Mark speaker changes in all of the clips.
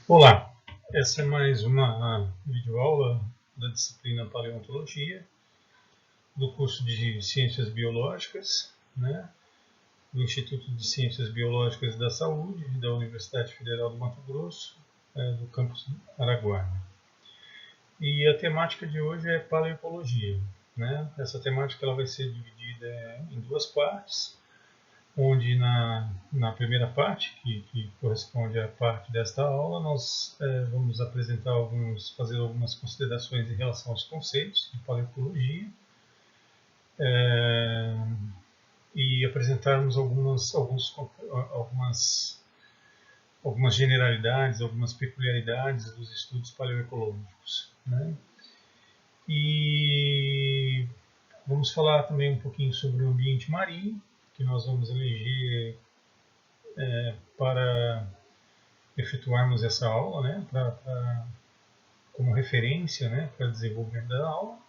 Speaker 1: Olá, essa é mais uma videoaula da disciplina Paleontologia, do curso de Ciências Biológicas, do Instituto de Ciências Biológicas da Saúde, da Universidade Federal do Mato Grosso, do campus Araguaia. E a temática de hoje é paleoecologia. Essa temática ela vai ser dividida em duas partes, onde na primeira parte, que corresponde à parte desta aula, nós vamos fazer algumas considerações em relação aos conceitos de paleoecologia e apresentarmos algumas generalidades, algumas peculiaridades dos estudos paleoecológicos. E vamos falar também um pouquinho sobre o ambiente marinho, que nós vamos eleger para efetuarmos essa aula, como referência, para desenvolvimento da aula.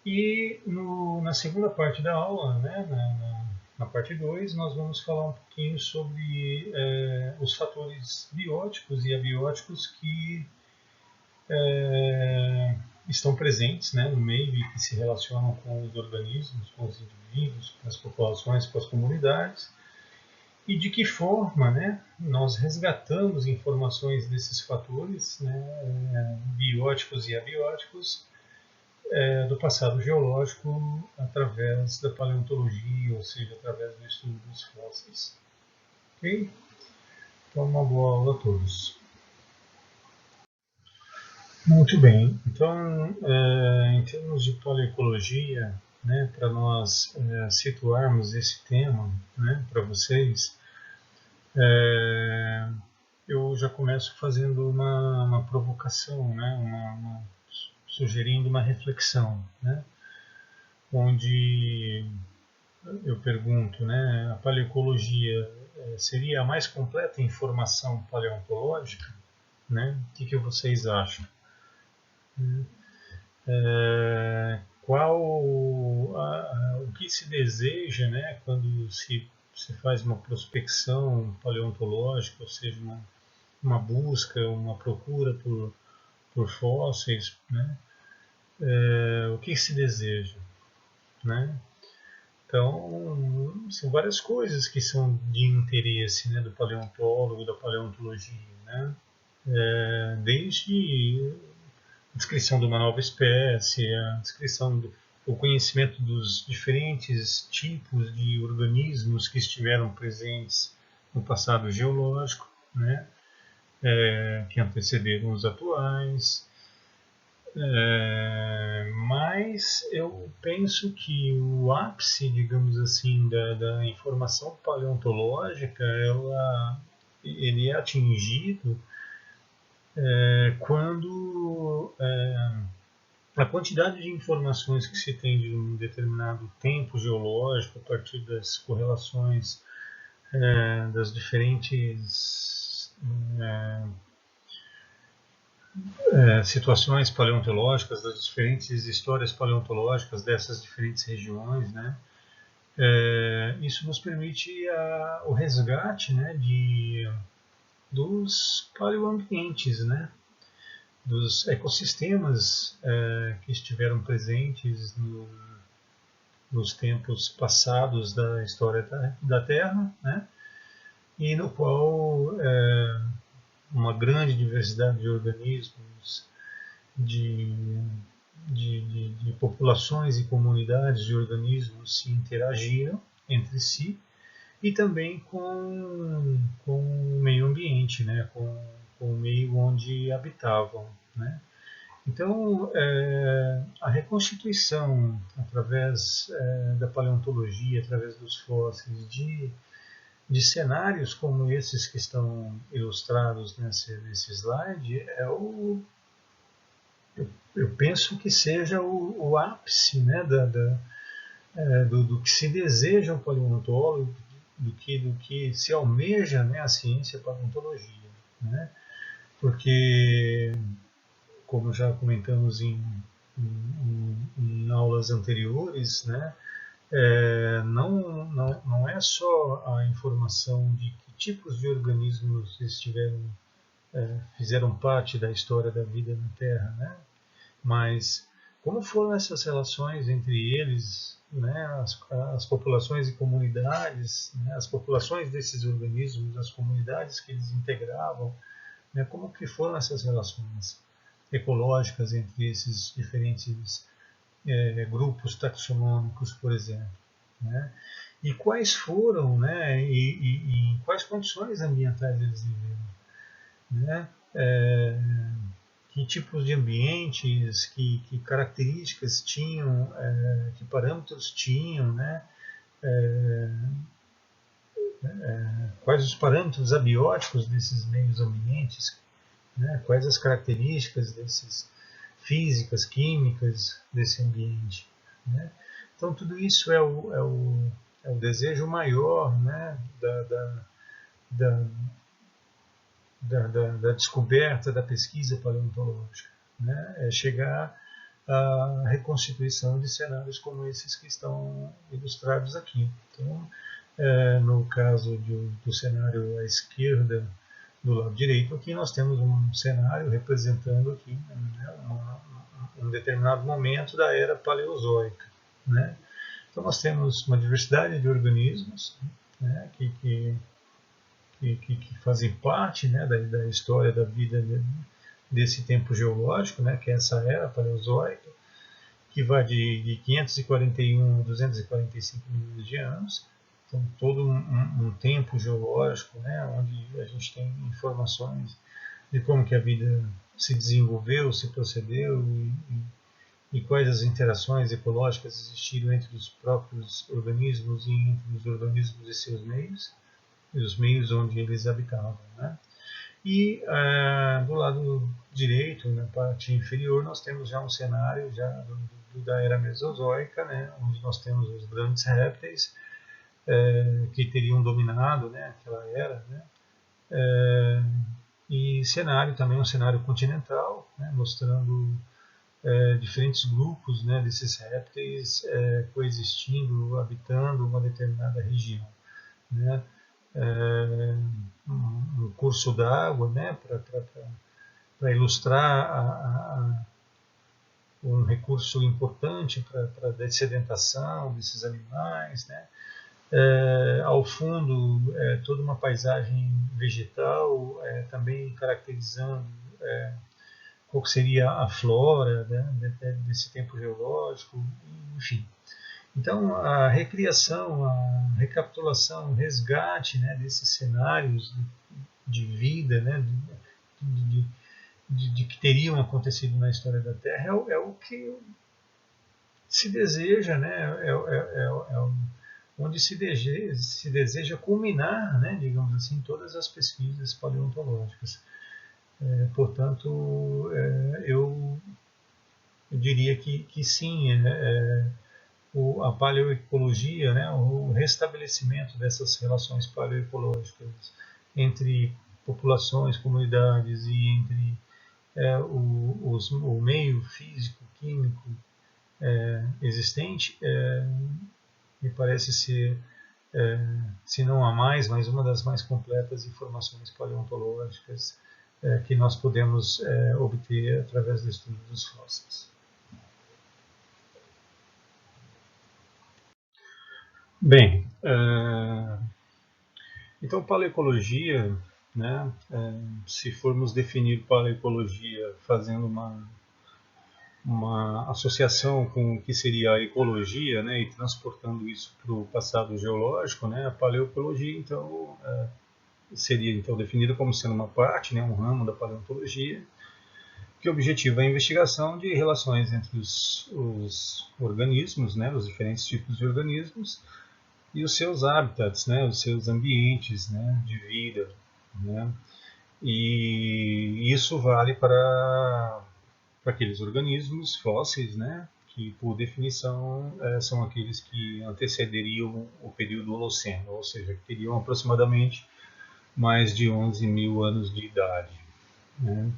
Speaker 1: E na segunda parte da aula, na parte 2, nós vamos falar um pouquinho sobre os fatores bióticos e abióticos que estão presentes no meio e que se relacionam com os organismos, com os indivíduos, com as populações, com as comunidades. E de que forma nós resgatamos informações desses fatores bióticos e abióticos do passado geológico através da paleontologia, ou seja, através do estudo dos fósseis. Ok? Então, uma boa aula a todos. Muito bem. Então, em termos de paleoecologia, para nós situarmos esse tema para vocês, eu já começo fazendo uma provocação, sugerindo uma reflexão, onde eu pergunto, a paleoecologia seria a mais completa informação paleontológica? O que vocês acham? O que se deseja quando se faz uma prospecção paleontológica, ou seja, uma busca, uma procura por fósseis, o que se deseja? Então, são várias coisas que são de interesse do paleontólogo, da paleontologia, desde a descrição de uma nova espécie, a descrição o conhecimento dos diferentes tipos de organismos que estiveram presentes no passado geológico, que antecederam os atuais. Mas eu penso que o ápice, digamos assim, da informação paleontológica, ele é atingido quando a quantidade de informações que se tem de um determinado tempo geológico, a partir das correlações das diferentes situações paleontológicas, das diferentes histórias paleontológicas dessas diferentes regiões, isso nos permite o resgate dos paleoambientes, dos ecossistemas que estiveram presentes nos tempos passados da história da Terra, e no qual uma grande diversidade de organismos, de populações e comunidades de organismos se interagiram entre si, e também com o meio ambiente, com o meio onde habitavam. Então, a reconstituição através da paleontologia, através dos fósseis, de cenários como esses que estão ilustrados nesse slide, eu penso que seja o ápice do que se deseja o paleontólogo, do que se almeja a ciência paleontologia. Porque, como já comentamos em aulas anteriores, não é só a informação de que tipos de organismos estiveram fizeram parte da história da vida na Terra, né? Mas como foram essas relações entre eles, né? As populações e comunidades, né? As populações desses organismos, as comunidades que eles integravam, né? Como que foram essas relações ecológicas entre esses diferentes grupos taxonômicos, por exemplo, né? E quais foram, né? E em quais condições ambientais eles viveram, né? Que tipos de ambientes, que características tinham, que parâmetros tinham, né? Quais os parâmetros abióticos desses meios ambientes, né? Quais as características desses físicas, químicas desse ambiente, né? Então tudo isso é o desejo maior, né? Da, da descoberta, da pesquisa paleontológica, né? É chegar à reconstituição de cenários como esses que estão ilustrados aqui. Então, no caso do cenário à esquerda, do lado direito, aqui nós temos um cenário representando aqui, né, um determinado momento da era paleozoica, né? Então nós temos uma diversidade de organismos, né, que fazem parte, né, da história da vida desse tempo geológico, né, que é essa era paleozoica, que vai de 541 a 245 milhões de anos. Então, todo um tempo geológico, né, onde a gente tem informações de como que a vida se desenvolveu, se procedeu e quais as interações ecológicas existiram entre os próprios organismos e entre os organismos e seus meios, e os meios onde eles habitavam, né? E do lado direito, na parte inferior, nós temos já um cenário já da era mesozoica, né, onde nós temos os grandes répteis que teriam dominado, né, aquela era, né, e cenário também um cenário continental, né, mostrando diferentes grupos, né, desses répteis coexistindo, habitando uma determinada região, né, um curso d'água, né, para ilustrar um recurso importante para a dessedentação desses animais, né? Ao fundo, toda uma paisagem vegetal, também caracterizando qual seria a flora, né, desse tempo geológico, enfim. Então, a recriação, a recapitulação, o resgate, né, desses cenários de vida, né, de que teriam acontecido na história da Terra, é o que se deseja, né, onde se deseja culminar, né, digamos assim, todas as pesquisas paleontológicas. Portanto, eu diria que sim, a paleoecologia, né, o restabelecimento dessas relações paleoecológicas entre populações, comunidades e entre o meio físico, químico existente, me parece ser, se não a mais, mas uma das mais completas informações paleontológicas que nós podemos obter através do estudo dos fósseis. Bem, então paleoecologia, né, se formos definir paleoecologia fazendo uma associação com o que seria a ecologia, né, e transportando isso para o passado geológico, né, a paleoecologia então seria então definida como sendo uma parte, né, um ramo da paleontologia, que objetiva a investigação de relações entre os organismos, né, os diferentes tipos de organismos, e os seus hábitats, né, os seus ambientes, né, de vida, né, e isso vale para aqueles organismos fósseis, né, que por definição são aqueles que antecederiam o período Holoceno, ou seja, que teriam aproximadamente mais de 11 mil anos de idade, né.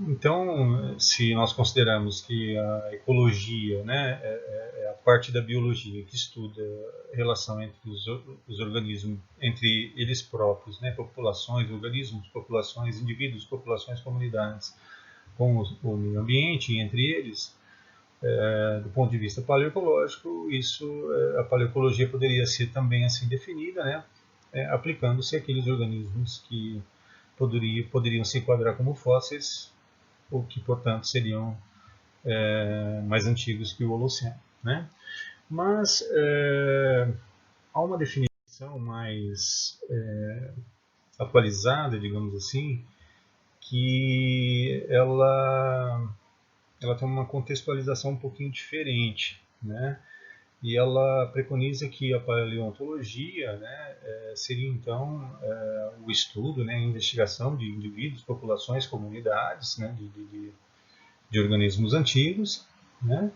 Speaker 1: Então, se nós consideramos que a ecologia, né, é a parte da biologia que estuda a relação entre os organismos, entre eles próprios, né, populações, organismos, populações, indivíduos, populações, comunidades, com o meio ambiente, entre eles, do ponto de vista paleoecológico, a paleoecologia poderia ser também assim definida, né, aplicando-se àqueles organismos que poderiam se enquadrar como fósseis, ou que, portanto, seriam mais antigos que o Holoceno, né? Mas há uma definição mais atualizada, digamos assim, que ela tem uma contextualização um pouquinho diferente, né? E ela preconiza que a paleontologia, né, seria então o estudo, né, a investigação de indivíduos, populações, comunidades, né, de organismos antigos, né,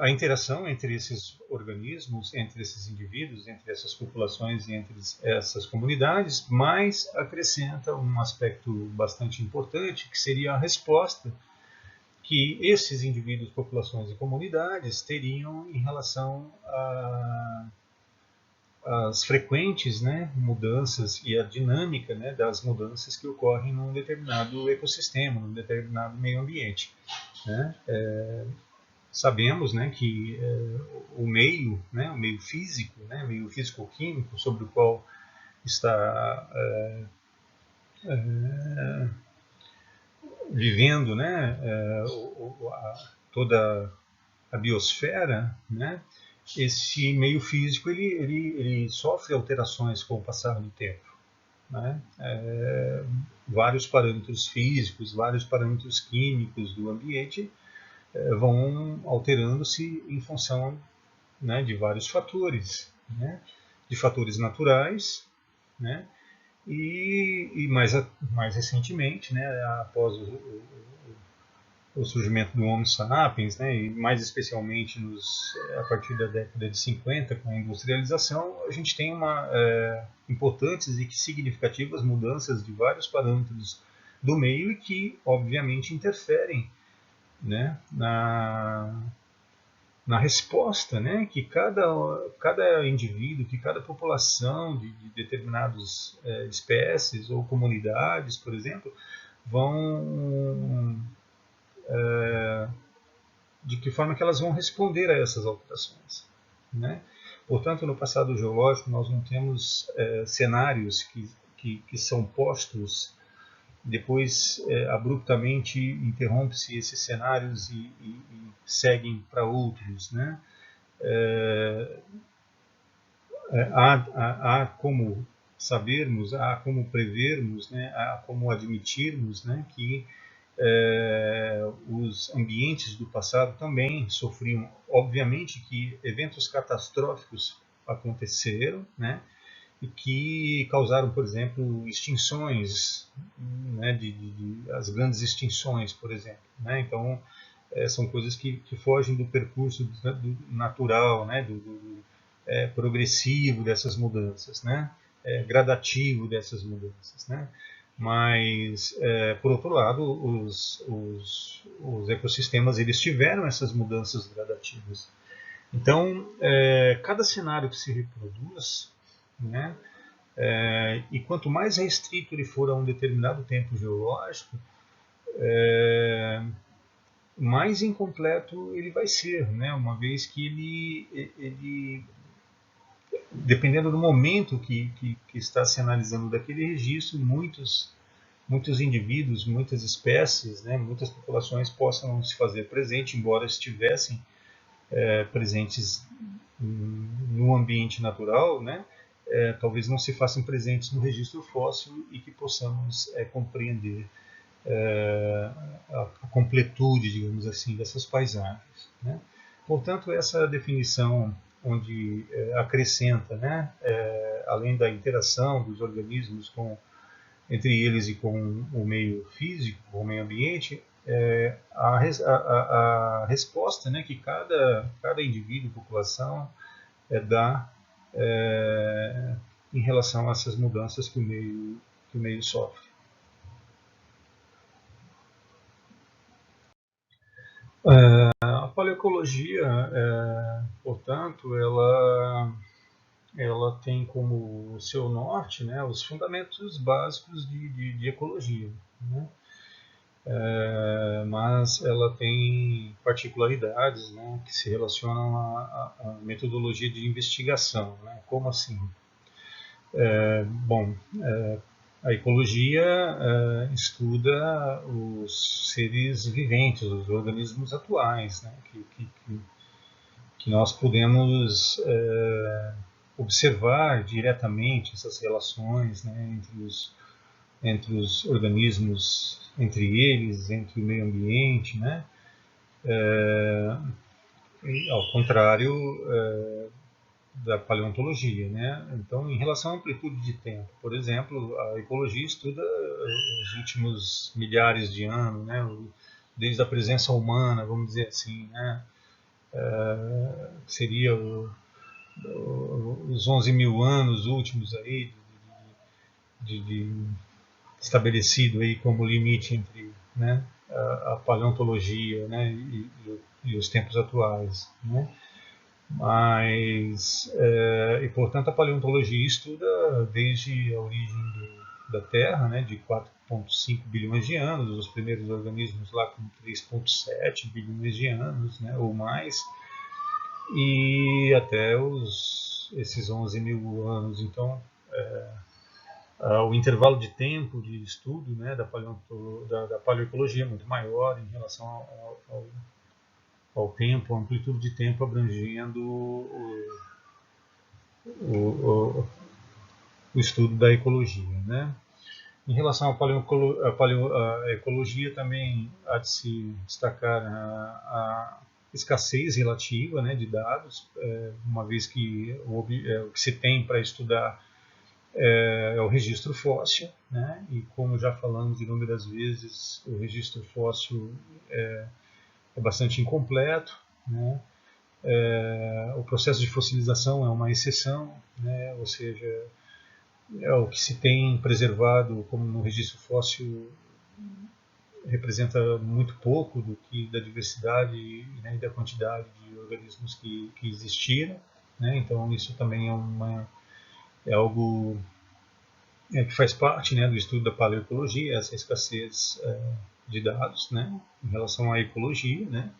Speaker 1: a interação entre esses organismos, entre esses indivíduos, entre essas populações e entre essas comunidades, mas acrescenta um aspecto bastante importante, que seria a resposta que esses indivíduos, populações e comunidades teriam em relação às frequentes, né, mudanças e a dinâmica, né, das mudanças que ocorrem num determinado ecossistema, num determinado meio ambiente, né? Sabemos, né, que o meio, né, o meio físico, né, o meio físico-químico sobre o qual está vivendo, né, toda a biosfera, né, esse meio físico ele sofre alterações com o passar do tempo, né? Vários parâmetros físicos, vários parâmetros químicos do ambiente vão alterando-se em função, né, de vários fatores, né, de fatores naturais, né, e mais recentemente, né, após o surgimento do Homo sapiens, né, e mais especialmente a partir da década de 50, com a industrialização, a gente tem importantes e significativas mudanças de vários parâmetros do meio e que, obviamente, interferem, né, na resposta, né, que cada indivíduo, que cada população de determinadas espécies ou comunidades, por exemplo, vão de que forma que elas vão responder a essas alterações, né? Portanto, no passado geológico nós não temos cenários que são postos, depois abruptamente interrompe-se esses cenários e seguem para outros, né? Há como sabermos, há como prevermos, né? Há como admitirmos, né, que os ambientes do passado também sofriam. Obviamente que eventos catastróficos aconteceram, né, e que causaram, por exemplo, extinções, né, as grandes extinções, por exemplo, né? Então, são coisas que fogem do percurso do natural, né, progressivo dessas mudanças, né, gradativo dessas mudanças, né? Mas, por outro lado, os ecossistemas eles tiveram essas mudanças gradativas. Então, cada cenário que se reproduz, né, e quanto mais restrito ele for a um determinado tempo geológico, mais incompleto ele vai ser, né, uma vez que ele dependendo do momento que está se analisando daquele registro, muitos indivíduos, muitas espécies, né, muitas populações possam se fazer presente, embora estivessem presentes no ambiente natural, né, talvez não se façam presentes no registro fóssil e que possamos compreender a completude, digamos assim, dessas paisagens, né? Portanto, essa definição onde acrescenta, né, além da interação dos organismos entre eles e com o meio físico, com o meio ambiente, a resposta, né, que cada indivíduo, população, dá em relação a essas mudanças que o meio sofre. A paleoecologia, portanto, ela tem como seu norte, né, os fundamentos básicos de ecologia, né? Mas ela tem particularidades, né, que se relacionam à metodologia de investigação, né? Como assim? Bom, a ecologia estuda os seres viventes, os organismos atuais, né, que nós podemos observar diretamente essas relações, né, entre os organismos, entre eles, entre o meio ambiente, né? Ao contrário da paleontologia, né? Então, em relação à amplitude de tempo, por exemplo, a ecologia estuda os últimos milhares de anos, né? Desde a presença humana, vamos dizer assim, né? Seria os 11 mil anos últimos aí de estabelecido aí como limite entre, né, a paleontologia, né, e os tempos atuais, né? Mas e portanto a paleontologia estuda desde a origem da Terra, né, de 4,5 bilhões de anos, os primeiros organismos lá com 3,7 bilhões de anos, né, ou mais, e até esses 11 mil anos. Então, o intervalo de tempo de estudo, né, da paleoecologia é muito maior em relação ao tempo, a amplitude de tempo abrangendo o estudo da ecologia, né? Em relação à ecologia, também há de se destacar a escassez relativa, né, de dados, uma vez que o que se tem para estudar é o registro fóssil, né? E como já falamos inúmeras vezes, o registro fóssil é bastante incompleto, né? O processo de fossilização é uma exceção, né? Ou seja, o que se tem preservado como no registro fóssil representa muito pouco da diversidade, né, e da quantidade de organismos que existiram, né? Então isso também é algo que faz parte, né, do estudo da paleoecologia, essa escassez de dados, né, em relação à ecologia, né?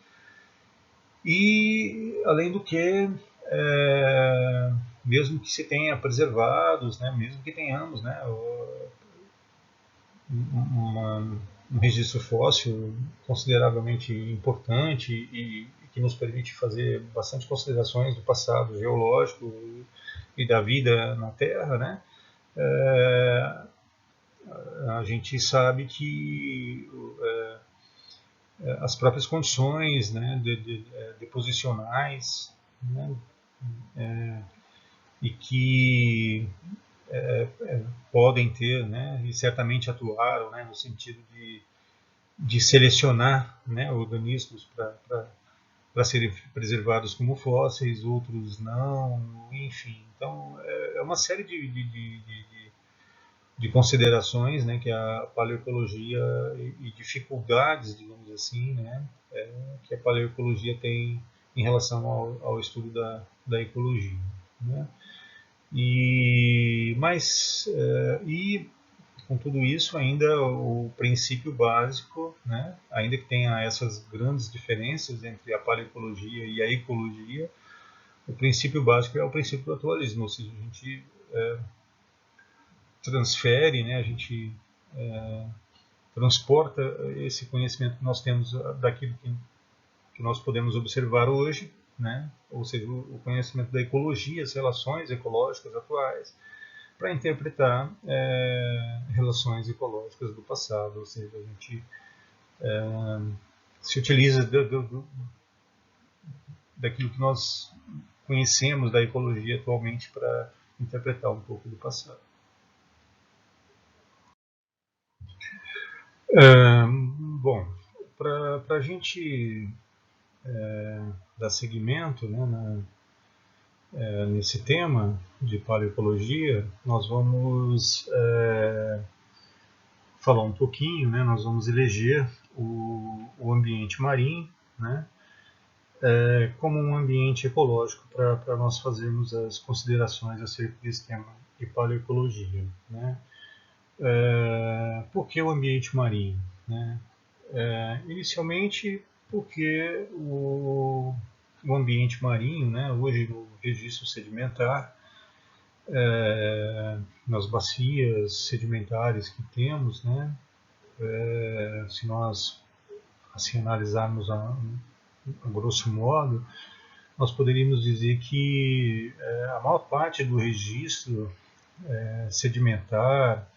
Speaker 1: E além do que, mesmo que se tenha preservados, né, mesmo que tenhamos, né, um registro fóssil consideravelmente importante e que nos permite fazer bastante considerações do passado geológico e da vida na Terra, né? A gente sabe que as próprias condições, né, deposicionais, né, e que podem ter, né, e certamente atuaram, né, no sentido de selecionar, né, organismos para serem preservados como fósseis, outros não, enfim. Então, é uma série de considerações, né, que a paleoecologia e dificuldades, digamos assim, né, que a paleoecologia tem em relação ao estudo da ecologia, né? E com tudo isso ainda o princípio básico, né, ainda que tenha essas grandes diferenças entre a paleoecologia e a ecologia, o princípio básico é o princípio do atualismo, ou seja, a gente transfere, né, a gente transporta esse conhecimento que nós temos daquilo que nós podemos observar hoje, né, ou seja, o conhecimento da ecologia, as relações ecológicas atuais, para interpretar relações ecológicas do passado, ou seja, a gente se utiliza daquilo que nós conhecemos da ecologia atualmente para interpretar um pouco do passado. Bom, para a gente dar seguimento, né, nesse tema de paleoecologia, nós vamos falar um pouquinho, né, nós vamos eleger o ambiente marinho, né, como um ambiente ecológico para nós fazermos as considerações acerca do esquema de paleoecologia, né. Por que o ambiente marinho, né? Inicialmente porque o ambiente marinho, né, hoje no registro sedimentar, nas bacias sedimentares que temos, né, se nós assim analisarmos a grosso modo, nós poderíamos dizer que a maior parte do registro sedimentar,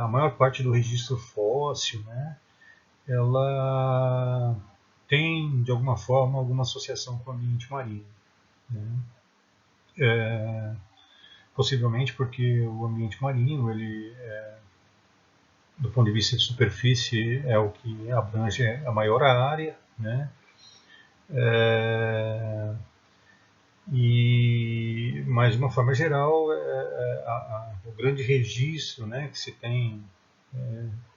Speaker 1: a maior parte do registro fóssil, né, ela tem de alguma forma alguma associação com o ambiente marinho, né? Possivelmente porque o ambiente marinho, ele, do ponto de vista de superfície, é o que abrange a maior área, né? Mas de uma forma geral, o grande registro, né, que se tem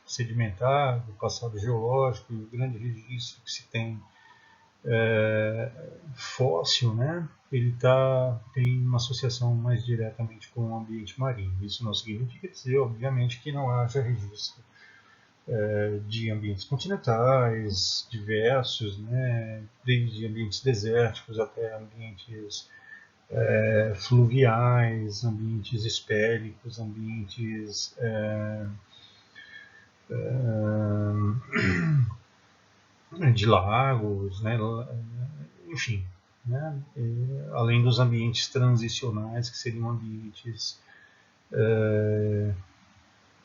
Speaker 1: sedimentar do passado geológico, e o grande registro que se tem fóssil, né, ele tem uma associação mais diretamente com o ambiente marinho. Isso não significa dizer, obviamente, que não haja registro de ambientes continentais diversos, né, desde ambientes desérticos até ambientes fluviais, ambientes espélicos, ambientes de lagos, né, enfim, né, além dos ambientes transicionais, que seriam ambientes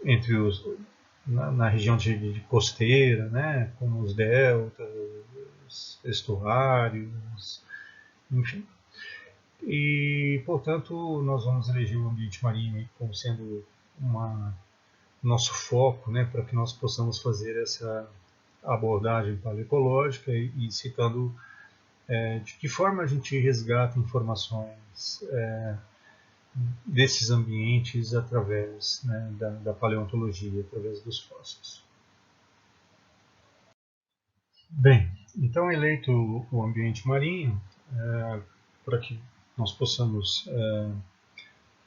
Speaker 1: entre na região de costeira, né, como os deltas, estuários, enfim. E, portanto, nós vamos eleger o ambiente marinho como sendo nosso foco, né, para que nós possamos fazer essa abordagem paleoecológica e citando de que forma a gente resgata informações desses ambientes através, né, da paleontologia, através dos fósseis. Bem, então eleito o ambiente marinho, para que nós possamos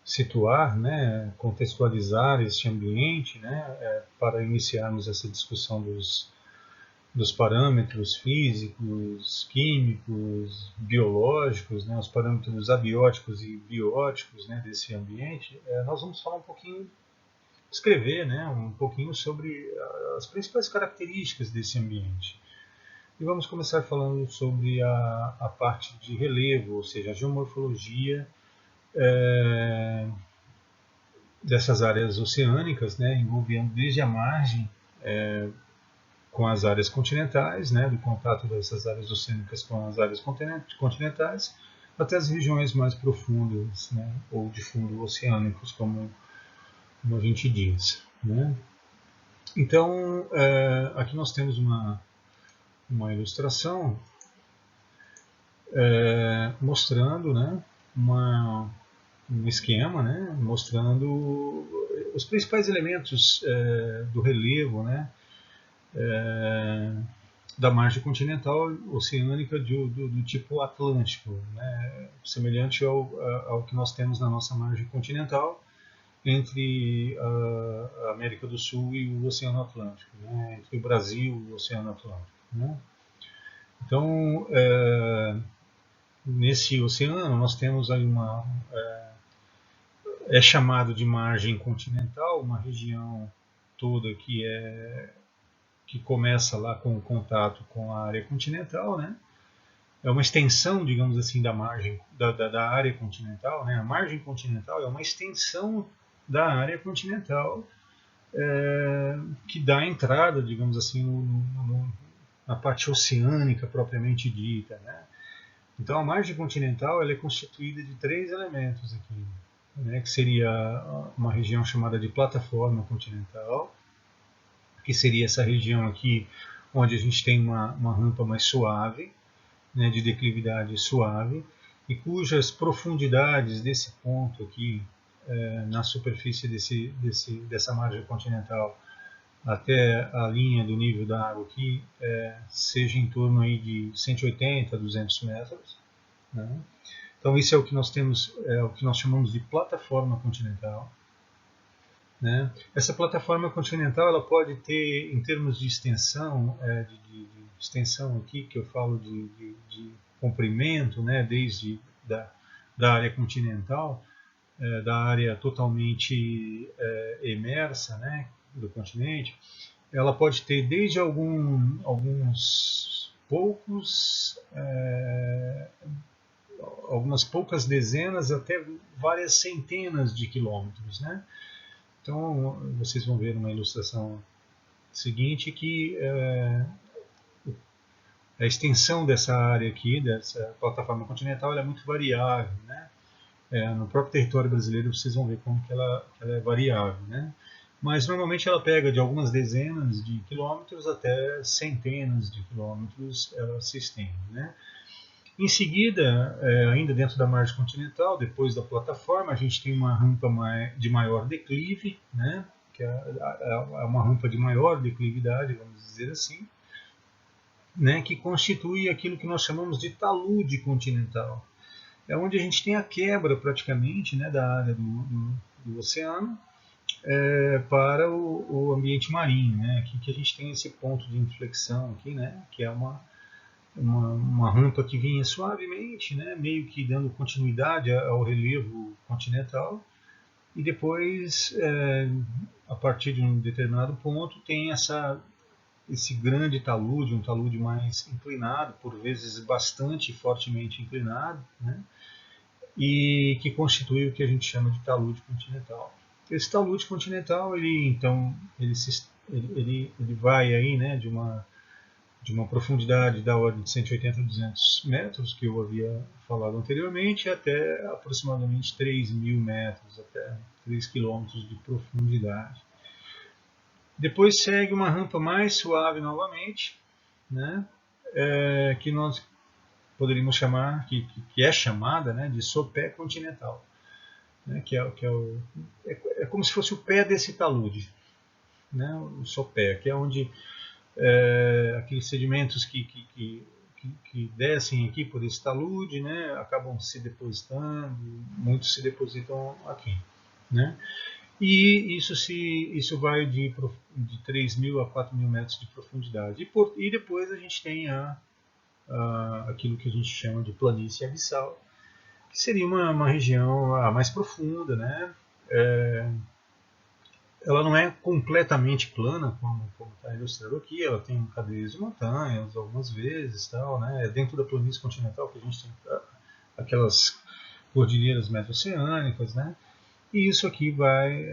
Speaker 1: situar, né, contextualizar este ambiente, né, para iniciarmos essa discussão dos parâmetros físicos, químicos, biológicos, né, os parâmetros abióticos e bióticos, né, desse ambiente, nós vamos falar um pouquinho, descrever, né, um pouquinho sobre as principais características desse ambiente. E vamos começar falando sobre a parte de relevo, ou seja, a geomorfologia dessas áreas oceânicas, né, envolvendo desde a margem com as áreas continentais, né, do contato dessas áreas oceânicas com as áreas continentais, até as regiões mais profundas, né, ou de fundo oceânicos, como a gente diz, né. Então, aqui nós temos uma ilustração mostrando, né, um esquema, né, mostrando os principais elementos do relevo, né, da margem continental oceânica do tipo Atlântico, né, semelhante ao que nós temos na nossa margem continental entre a América do Sul e o Oceano Atlântico, né, entre o Brasil e o Oceano Atlântico, né. Então, nesse oceano nós temos aí é chamado de margem continental, uma região toda que começa lá com o contato com a área continental, né? É uma extensão, digamos assim, da margem da área continental, né? A margem continental é uma extensão da área continental que dá entrada, digamos assim, na parte oceânica propriamente dita, né? Então a margem continental ela é constituída de 3 elementos aqui, né, que seria uma região chamada de plataforma continental, que seria essa região aqui onde a gente tem uma rampa mais suave, né, de declividade suave, e cujas profundidades desse ponto aqui na superfície dessa margem continental até a linha do nível da água aqui seja em torno aí de 180 a 200 metros. Né? Então isso é o que nós temos, é o que nós chamamos de plataforma continental. Né? Essa plataforma continental ela pode ter, em termos de extensão, de extensão aqui, que eu falo de comprimento, né? Desde da área continental, da área totalmente emersa, né? Do continente, ela pode ter desde alguns poucos, algumas poucas dezenas até várias centenas de quilômetros, né? Então, vocês vão ver numa ilustração seguinte que a extensão dessa área aqui, dessa plataforma continental, ela é muito variável, né? No próprio território brasileiro vocês vão ver como que ela é variável, né? Mas normalmente ela pega de algumas dezenas de quilômetros até centenas de quilômetros, ela se estende, né? Em seguida, ainda dentro da margem continental, depois da plataforma, a gente tem uma rampa de maior declive, né? Que é uma rampa de maior declividade, vamos dizer assim, né? Que constitui aquilo que nós chamamos de talude continental. É onde a gente tem a quebra praticamente, né, da área do oceano para o ambiente marinho, né? Aqui que a gente tem esse ponto de inflexão aqui, né? Que é uma rampa que vinha suavemente, né, meio que dando continuidade ao relevo continental, e depois, a partir de um determinado ponto, tem esse grande talude, um talude mais inclinado, por vezes bastante fortemente inclinado, né, e que constitui o que a gente chama de talude continental. Esse talude continental, ele vai aí, né, de uma profundidade da ordem de 180 a 200 metros, que eu havia falado anteriormente, até aproximadamente 3.000 metros, até 3 quilômetros de profundidade. Depois segue uma rampa mais suave novamente, né, que nós poderíamos chamar, que é chamada, né, de sopé continental, né, é como se fosse o pé desse talude, né, o sopé, que é onde aqueles sedimentos que descem aqui por esse talude, né, acabam se depositando, muitos se depositam aqui, né? E isso vai de 3.000 a 4.000 metros de profundidade. E depois a gente tem aquilo que a gente chama de planície abissal, que seria uma região mais profunda, né? Ela não é completamente plana, como está ilustrado aqui, ela tem cadeias de montanhas algumas vezes, tal, né? Dentro da planície continental que a gente tem aquelas cordilheiras metroceânicas, né? E isso aqui vai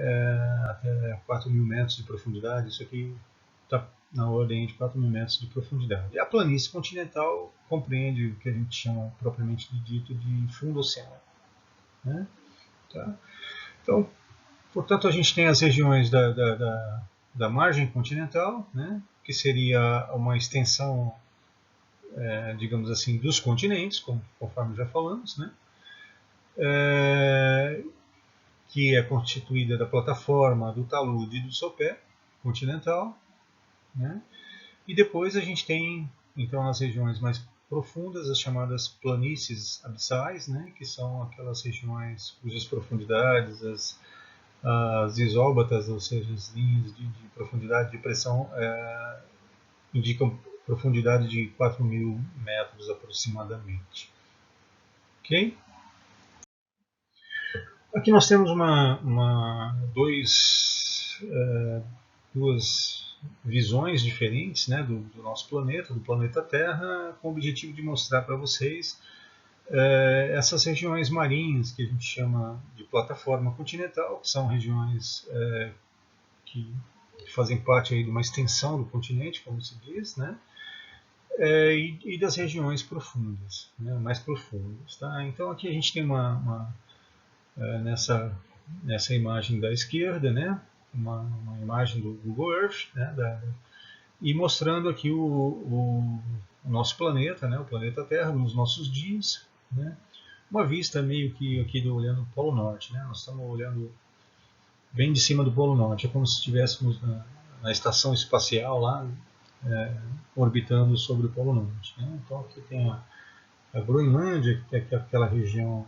Speaker 1: até 4.000 metros de profundidade, isso aqui está na ordem de 4.000 metros de profundidade. A planície continental compreende o que a gente chama propriamente dito de fundo oceânico, né? Tá? Então, portanto, a gente tem as regiões da margem continental, né, que seria uma extensão, digamos assim, dos continentes, conforme já falamos, né, que é constituída da plataforma, do talude e do sopé continental, né, e depois a gente tem, então, as regiões mais profundas, as chamadas planícies abissais, né, que são aquelas regiões cujas profundidades, as isóbatas, ou seja, as linhas de profundidade de pressão, indicam profundidade de 4.000 metros aproximadamente. Ok? Aqui nós temos duas visões diferentes, né, do nosso planeta, do planeta Terra, com o objetivo de mostrar para vocês essas regiões marinhas que a gente chama de plataforma continental, que são regiões que fazem parte aí de uma extensão do continente, como se diz, né? E das regiões profundas, né? Mais profundas. Tá? Então aqui a gente tem nessa imagem da esquerda, né? uma imagem do Google Earth, né? E mostrando aqui o nosso planeta, né? O planeta Terra, nos nossos dias, né? Uma vista meio que aqui olhando o Polo Norte, né? Nós estamos olhando bem de cima do Polo Norte, é como se estivéssemos na na estação espacial lá, orbitando sobre o Polo Norte, né? Então aqui tem a Groenlândia, que é aquela região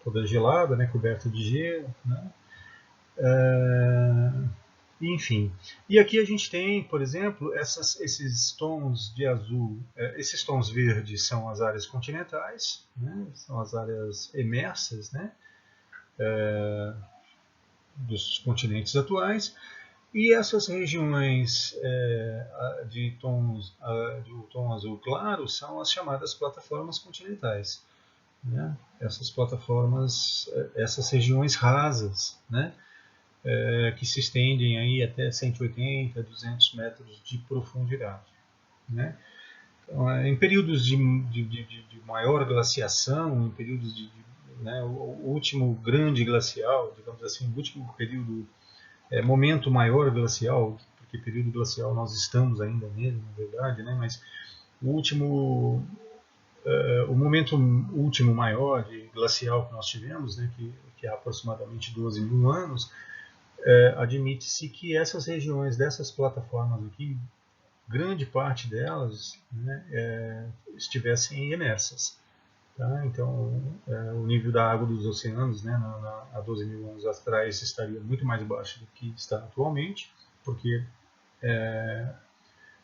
Speaker 1: toda gelada, né, coberta de gelo, né? Enfim, e aqui a gente tem, por exemplo, esses tons de azul, esses tons verdes são as áreas continentais, né? São as áreas emersas, né? Dos continentes atuais, e essas regiões de tom azul claro são as chamadas plataformas continentais, né? Essas plataformas, essas regiões rasas, né? Que se estendem aí até 180, 200 metros de profundidade, né? Então, em períodos de maior glaciação, em períodos né, o último grande glacial, digamos assim, o último período, momento maior glacial, porque período glacial nós estamos ainda nele, na verdade, né? Mas o momento último maior de glacial que nós tivemos, né, que é aproximadamente 12 mil anos, admite-se que essas regiões dessas plataformas aqui, grande parte delas, né, estivessem imersas. Tá? Então, o nível da água dos oceanos, né, há 12 mil anos atrás, estaria muito mais baixo do que está atualmente, porque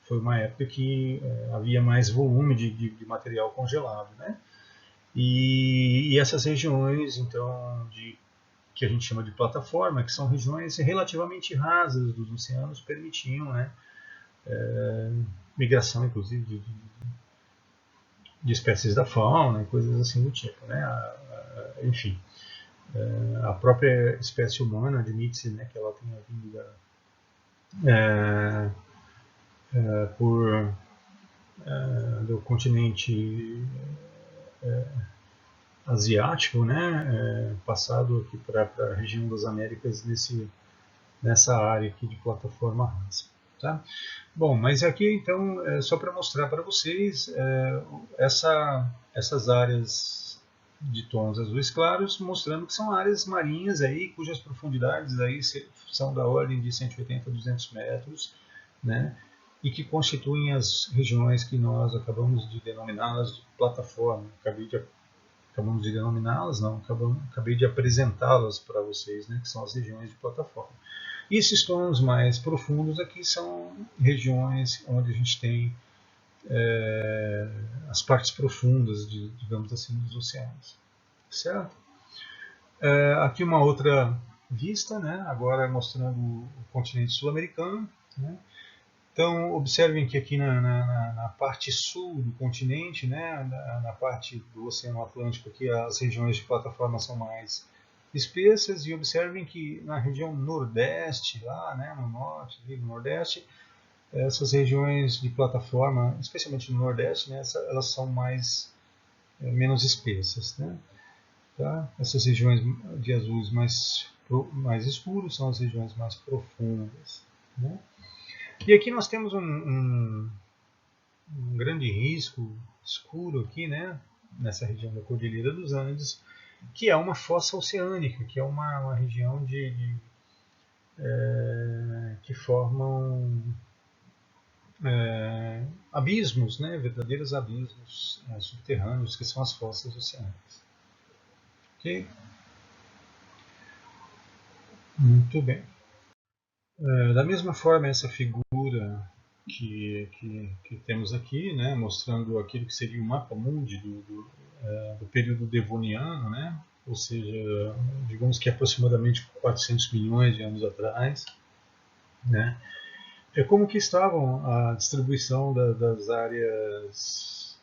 Speaker 1: foi uma época que havia mais volume de material congelado, né? E essas regiões, então, que a gente chama de plataforma, que são regiões relativamente rasas dos oceanos, permitiam, né, migração, inclusive, de espécies da fauna e coisas assim do tipo, né? Enfim, a própria espécie humana admite-se, né, que ela tenha vindo do continente asiático, né, passado aqui para a região das Américas nessa área aqui de plataforma rasa. Tá? Bom, mas aqui então só para mostrar para vocês essas áreas de tons azuis claros, mostrando que são áreas marinhas aí, cujas profundidades aí são da ordem de 180 a 200 metros, né? E que constituem as regiões que nós acabamos de denominá-las de plataforma. Acabamos de denominá-las, não, acabei de apresentá-las para vocês, né? Que são as regiões de plataforma. E esses tons mais profundos aqui são regiões onde a gente tem as partes profundas, digamos assim, dos oceanos. Certo? Aqui uma outra vista, né? Agora mostrando o continente sul-americano. Né? Então, observem que aqui na parte sul do continente, né? na parte do Oceano Atlântico, aqui as regiões de plataforma são mais espessas, e observem que na região nordeste, lá, né, no norte e no nordeste, essas regiões de plataforma, especialmente no nordeste, né, elas são menos espessas, né? Tá? Essas regiões de azuis mais escuros são as regiões mais profundas, né? E aqui nós temos um grande risco escuro aqui, né, nessa região da Cordilheira dos Andes, que é uma fossa oceânica, que é uma região que formam abismos, né, verdadeiros abismos subterrâneos, que são as fossas oceânicas. Ok? Muito bem. Da mesma forma, essa figura que temos aqui, né, mostrando aquilo que seria o mapa mundi do período devoniano, né, ou seja, digamos que aproximadamente 400 milhões de anos atrás, né, é como que estavam a distribuição das áreas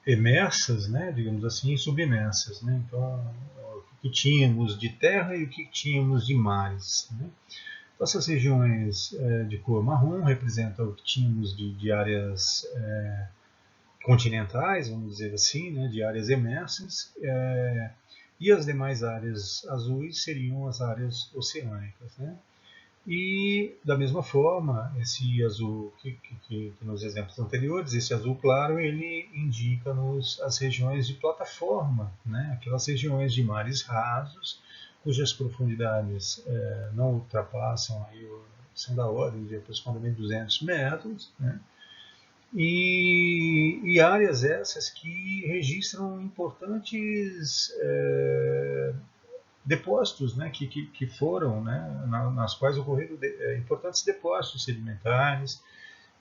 Speaker 1: emersas, né, digamos assim, e submersas, né? Então, o que tínhamos de terra e o que tínhamos de mares, né? Então, essas regiões de cor marrom representam o que tínhamos de áreas continentais, vamos dizer assim, né, de áreas emersas, e as demais áreas azuis seriam as áreas oceânicas, né? E, da mesma forma, esse azul que nos exemplos anteriores, esse azul claro, ele indica-nos as regiões de plataforma, né? Aquelas regiões de mares rasos, cujas profundidades não ultrapassam aí são da ordem de aproximadamente 200 metros, né? E áreas essas que registram importantes depósitos, né, que foram, né, nas quais ocorreram importantes depósitos sedimentares,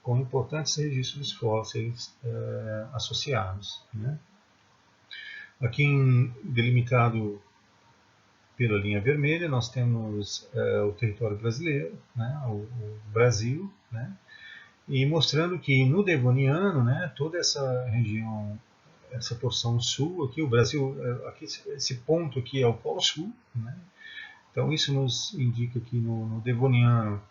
Speaker 1: com importantes registros fósseis associados, né. Aqui delimitado pela linha vermelha, nós temos o território brasileiro, né, o Brasil, né, e mostrando que no Devoniano, né, toda essa região, essa porção sul aqui, o Brasil, aqui, esse ponto aqui é o Polo Sul, né, então isso nos indica que no Devoniano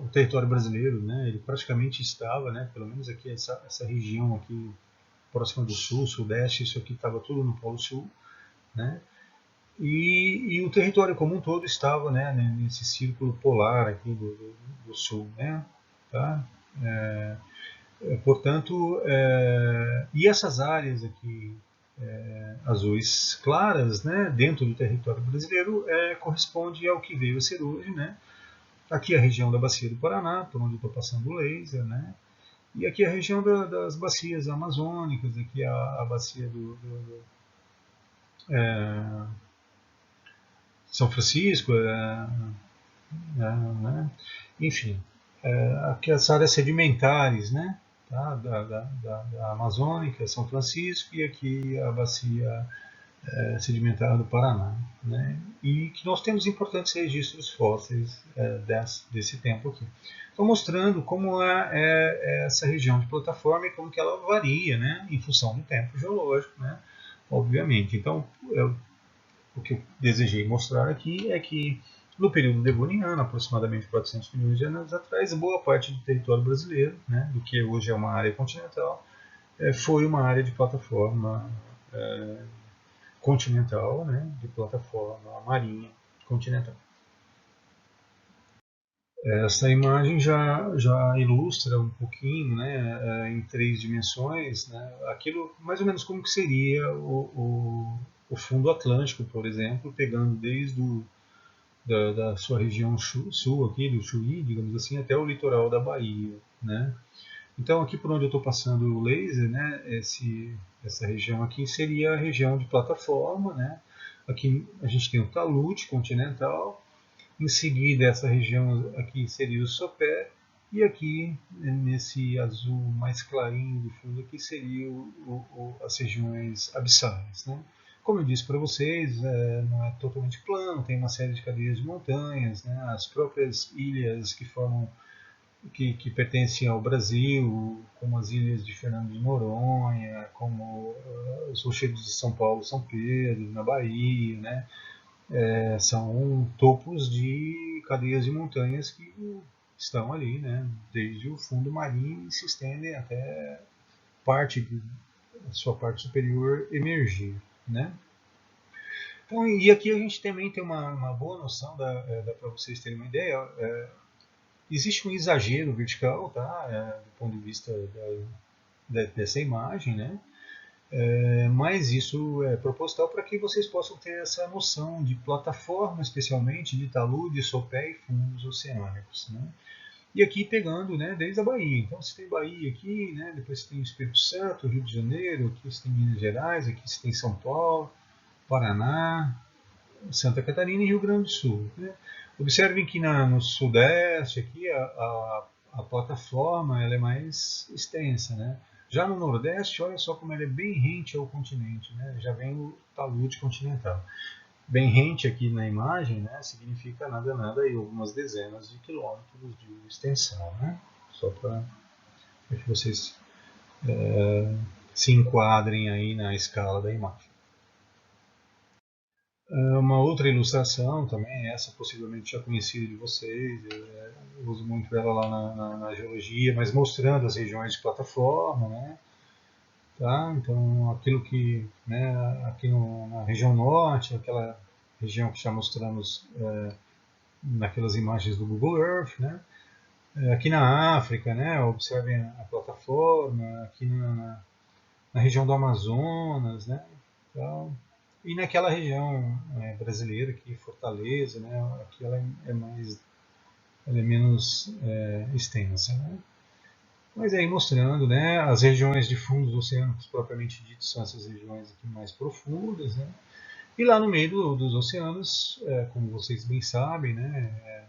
Speaker 1: o território brasileiro, né, ele praticamente estava, né, pelo menos aqui essa região aqui próxima do sul, sudeste, isso aqui estava tudo no Polo Sul, né, e o território como um todo estava, né, nesse círculo polar aqui do sul, né, tá? Portanto, e essas áreas aqui azuis claras, né, dentro do território brasileiro, corresponde ao que veio a ser hoje, né? Aqui a região da bacia do Paraná, por onde eu estou passando o laser, né? E aqui a região das bacias amazônicas, aqui a bacia São Francisco, né? Enfim, aqui as áreas sedimentares, né? Tá? Da Amazônica, São Francisco, e aqui a bacia sedimentar do Paraná, né? E que nós temos importantes registros fósseis desse tempo aqui. Então, mostrando como é essa região de plataforma e como que ela varia, né, em função do tempo geológico, né, obviamente. Então, o que eu desejei mostrar aqui é que no período devoniano, aproximadamente 400 milhões de anos atrás, boa parte do território brasileiro, né, do que hoje é uma área continental, foi uma área de plataforma continental, né, de plataforma marinha continental. Essa imagem já ilustra um pouquinho, né, em 3 dimensões, né, aquilo mais ou menos como que seria o fundo atlântico, por exemplo, pegando desde da sua região sul aqui, do Chuí, digamos assim, até o litoral da Bahia, né. Então aqui por onde eu estou passando o laser, né, essa região aqui seria a região de plataforma, né. Aqui a gente tem o talude continental, em seguida essa região aqui seria o sopé, e aqui nesse azul mais clarinho do fundo aqui seria as regiões abissais, né. Como eu disse para vocês, não é totalmente plano, tem uma série de cadeias de montanhas, né, as próprias ilhas que formam que pertencem ao Brasil, como as ilhas de Fernando de Noronha, como os rochedos de São Paulo, São Pedro, na Bahia, né? São topos de cadeias de montanhas que estão ali, né? Desde o fundo marinho e se estendem até a sua parte superior emergir, né? Então, e aqui a gente também tem uma boa noção, dá para vocês terem uma ideia, existe um exagero vertical, tá? Do ponto de vista dessa imagem, né? Mas isso é proposital para que vocês possam ter essa noção de plataforma, especialmente de talude, sopé e fundos oceânicos, né? E aqui pegando, né, desde a Bahia. Então você tem Bahia aqui, né, depois você tem o Espírito Santo, Rio de Janeiro, aqui você tem Minas Gerais, aqui você tem São Paulo, Paraná, Santa Catarina e Rio Grande do Sul, né? Observem que no sudeste aqui a plataforma ela é mais extensa, né? Já no nordeste, olha só como ela é bem rente ao continente, né? Já vem o talude continental. Bem rente aqui na imagem, né, significa nada aí algumas dezenas de quilômetros de extensão, né? Só para que vocês se enquadrem aí na escala da imagem. Uma outra ilustração também, essa possivelmente já conhecida de vocês, eu uso muito ela lá na geologia, mas mostrando as regiões de plataforma, né? Tá? Então, aquilo que, né, aqui na região norte, aquela região que já mostramos naquelas imagens do Google Earth, né? Aqui na África, né, observem a plataforma, aqui na região do Amazonas, né? Então, e naquela região brasileira, aqui Fortaleza, né? Aqui ela é mais ela é menos extensa, né? Mas aí mostrando, né, as regiões de fundos oceânicos propriamente ditos são essas regiões aqui mais profundas, né? E lá no meio dos oceanos, como vocês bem sabem, né,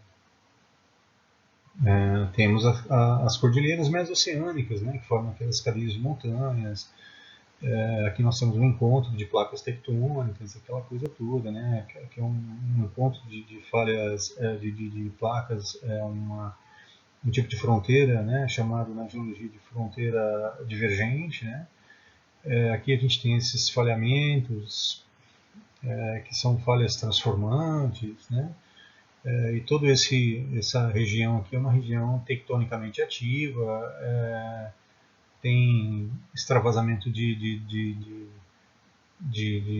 Speaker 1: temos as cordilheiras mesoceânicas, né, que formam aquelas cadeias de montanhas. Aqui nós temos um encontro de placas tectônicas, aquela coisa toda, né, que é um encontro de falhas de placas, um tipo de fronteira, né, chamado na geologia de fronteira divergente, né. Aqui a gente tem esses falhamentos, que são falhas transformantes, né. E toda essa região aqui é uma região tectonicamente ativa, tem extravasamento de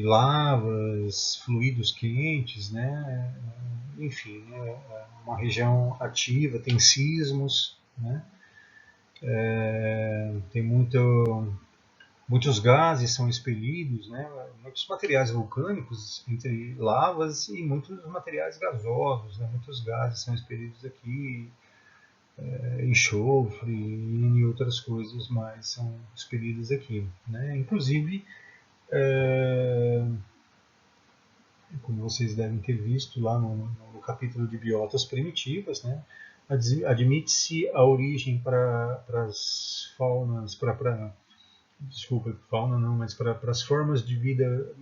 Speaker 1: lavas, fluidos quentes, né? Enfim, é uma região ativa, tem sismos, né? Tem muitos gases são expelidos, né? Muitos materiais vulcânicos entre lavas e muitos materiais gasosos, né? Muitos gases são expelidos aqui, enxofre e outras coisas mais são expelidas aqui, né? Inclusive, como vocês devem ter visto lá no capítulo de biotas primitivas, né? Admite-se a origem para as faunas, desculpa, fauna não, mas para as formas de vida,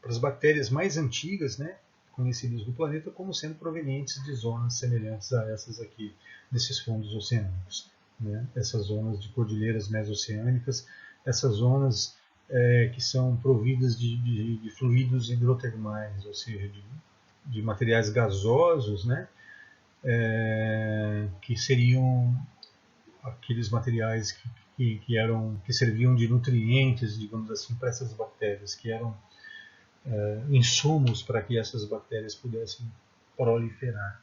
Speaker 1: para as bactérias mais antigas, né, conhecidas do planeta, como sendo provenientes de zonas semelhantes a essas aqui, desses fundos oceânicos. Né? Essas zonas de cordilheiras mesoceânicas, essas zonas que são providas de fluidos hidrotermais, ou seja, de materiais gasosos, né, que seriam aqueles materiais que serviam de nutrientes, digamos assim, para essas bactérias, que eram insumos para que essas bactérias pudessem proliferar.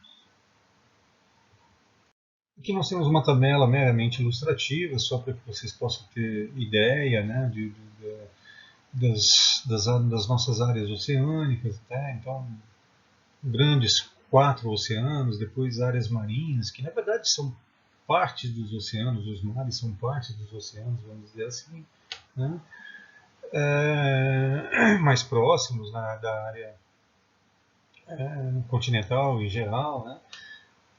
Speaker 1: Aqui nós temos uma tabela meramente ilustrativa, só para que vocês possam ter ideia, né, das nossas áreas oceânicas. Tá? Então, grandes 4 oceanos, depois áreas marinhas, que na verdade são partes dos oceanos, os mares são partes dos oceanos, vamos dizer assim, né? Mais próximos da área continental em geral, né?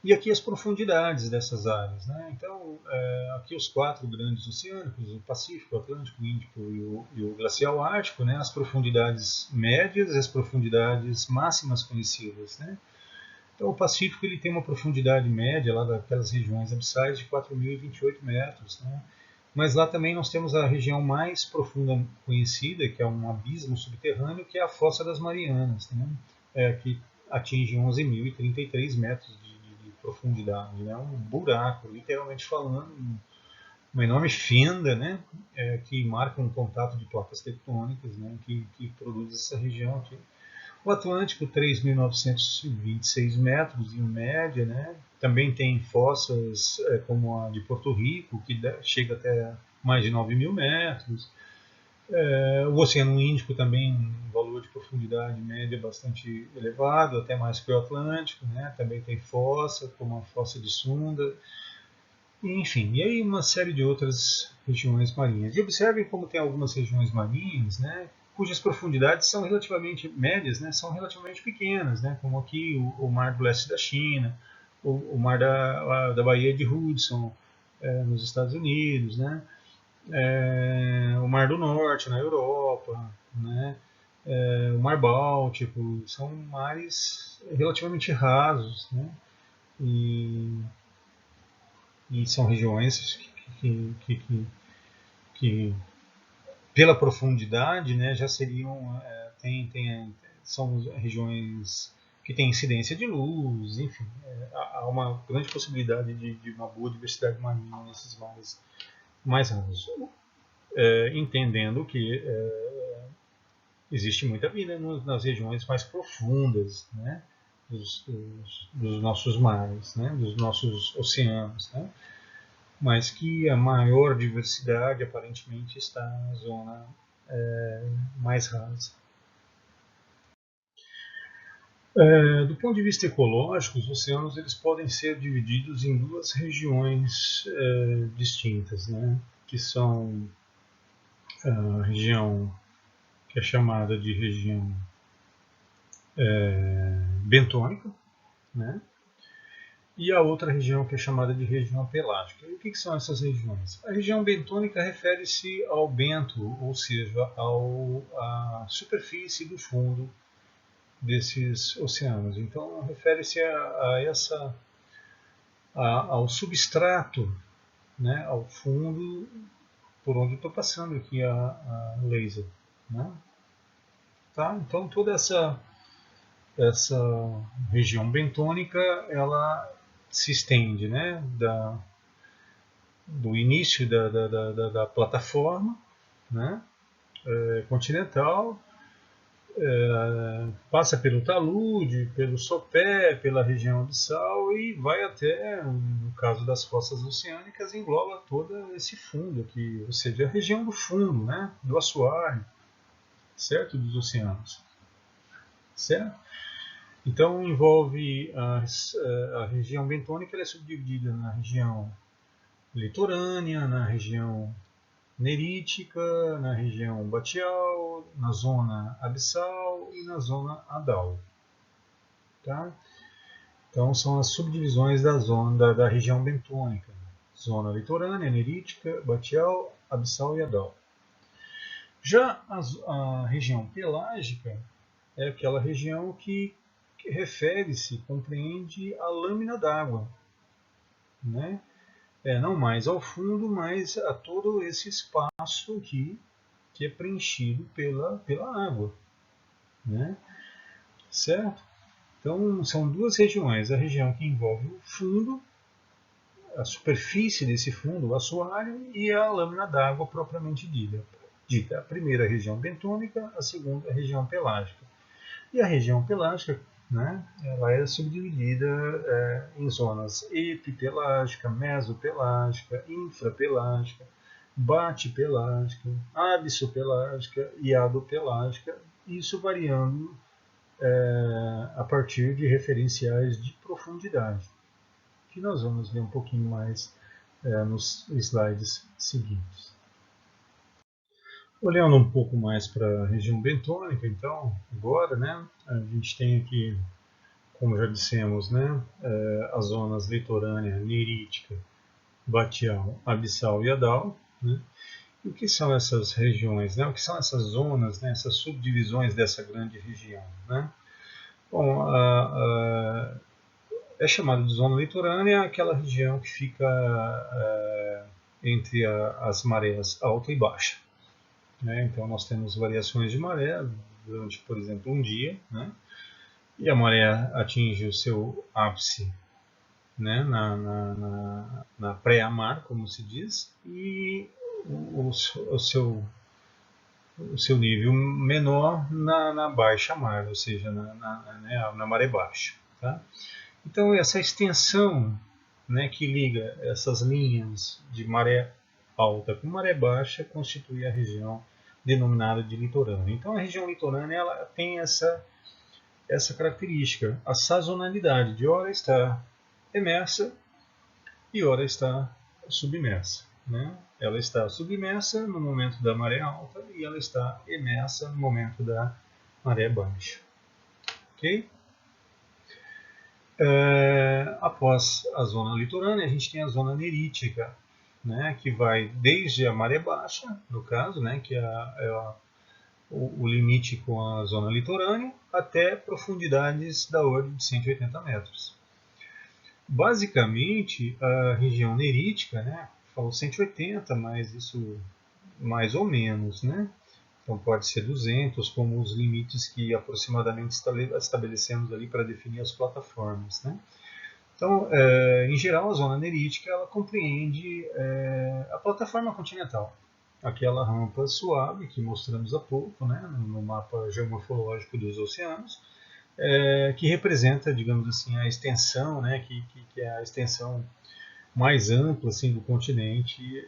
Speaker 1: E aqui as profundidades dessas áreas, né? Então, aqui os 4 grandes oceânicos, o Pacífico, o Atlântico, o Índico e o Glacial Ártico, né? As profundidades médias e as profundidades máximas conhecidas, né? Então, o Pacífico ele tem uma profundidade média lá daquelas regiões abissais de 4.028 metros, né? Mas lá também nós temos a região mais profunda conhecida, que é um abismo subterrâneo, que é a Fossa das Marianas, né? Que atinge 11.033 metros de profundidade. É, né? Um buraco, literalmente falando, uma enorme fenda, né? Que marca um contato de placas tectônicas, né? Que produz essa região aqui. O Atlântico, 3.926 metros em média, né? Também tem fossas como a de Porto Rico, que chega até mais de 9.000 metros. O Oceano Índico também um valor de profundidade média bastante elevado, até mais que o Atlântico, né? Também tem fossa, como a fossa de Sunda. Enfim, e aí uma série de outras regiões marinhas. E observem como tem algumas regiões marinhas, né, cujas profundidades são relativamente médias, né, são relativamente pequenas, né, como aqui o Mar do Leste da China, o Mar da Baía de Hudson, nos Estados Unidos, né, o Mar do Norte na Europa, né, o Mar Báltico, são mares relativamente rasos, né, e e são regiões que pela profundidade, né, já seriam são regiões que têm incidência de luz, enfim, há uma grande possibilidade de uma boa diversidade marinha nesses mares mais rasos, entendendo que existe muita vida nas regiões mais profundas, né, dos nossos mares, né, dos nossos oceanos, né, mas que a maior diversidade aparentemente está na zona mais rasa. Do ponto de vista ecológico, os oceanos eles podem ser divididos em duas regiões distintas, né? Que são a região que é chamada de região bentônica, né? E a outra região que é chamada de região pelágica. E o que são essas regiões? A região bentônica refere-se ao bento, ou seja, à superfície do fundo desses oceanos. Então, refere-se ao substrato, né, ao fundo por onde estou passando aqui a laser. Né? Tá? Então, toda essa região bentônica ela se estende, né, do início da plataforma, né, continental, passa pelo talude, pelo sopé, pela região abissal e vai até, no caso das fossas oceânicas, engloba todo esse fundo aqui, ou seja, a região do fundo, né, do assoalho, certo, dos oceanos, certo? Então envolve a região bentônica, ela é subdividida na região litorânea, na região nerítica, na região batial, na zona abissal e na zona adal. Tá? Então são as subdivisões da região bentônica: zona litorânea, nerítica, batial, abissal e adal. Já a região pelágica é aquela região que refere-se, compreende a lâmina d'água, né? Não mais ao fundo, mas a todo esse espaço aqui que é preenchido pela água, né? Certo? Então são duas regiões: a região que envolve o fundo, a superfície desse fundo, o assoalho, e a lâmina d'água propriamente dita. A primeira região bentônica, a segunda região pelágica. E a região pelágica, né, ela é subdividida em zonas epipelágica, mesopelágica, infrapelágica, bate-pelágica, abissopelágica e adopelágica, isso variando a partir de referenciais de profundidade, que nós vamos ver um pouquinho mais nos slides seguintes. Olhando um pouco mais para a região bentônica, então, agora, né, a gente tem aqui, como já dissemos, né, as zonas litorânea, nerítica, batial, abissal e adal. Né? E o que são essas regiões? Né? O que são essas zonas, né, essas subdivisões dessa grande região? Né? Bom, é chamada de zona litorânea aquela região que fica entre as marés alta e baixa. Né? Então nós temos variações de maré durante, por exemplo, um dia, né? E a maré atinge o seu ápice, né? na pré-mar, como se diz, e o seu nível menor na baixa mar, ou seja, na maré baixa. Tá? Então essa extensão, né, que liga essas linhas de maré alta com maré baixa constitui a região denominada de litorânea. Então a região litorânea ela tem essa característica, a sazonalidade de hora estar emersa e hora estar submersa. Né? Ela está submersa no momento da maré alta e ela está emersa no momento da maré baixa. Ok? Após a zona litorânea, a gente tem a zona nerítica, né, que vai desde a maré baixa, no caso, né, que é o limite com a zona litorânea, até profundidades da ordem de 180 metros. Basicamente, a região nerítica, né, falou 180, mas isso mais ou menos, né? Então pode ser 200, como os limites que aproximadamente estabelecemos ali para definir as plataformas, né? Então, em geral, a zona nerítica ela compreende a plataforma continental, aquela rampa suave que mostramos há pouco, né, no mapa geomorfológico dos oceanos, que representa, digamos assim, a extensão, né, que é a extensão mais ampla assim, do continente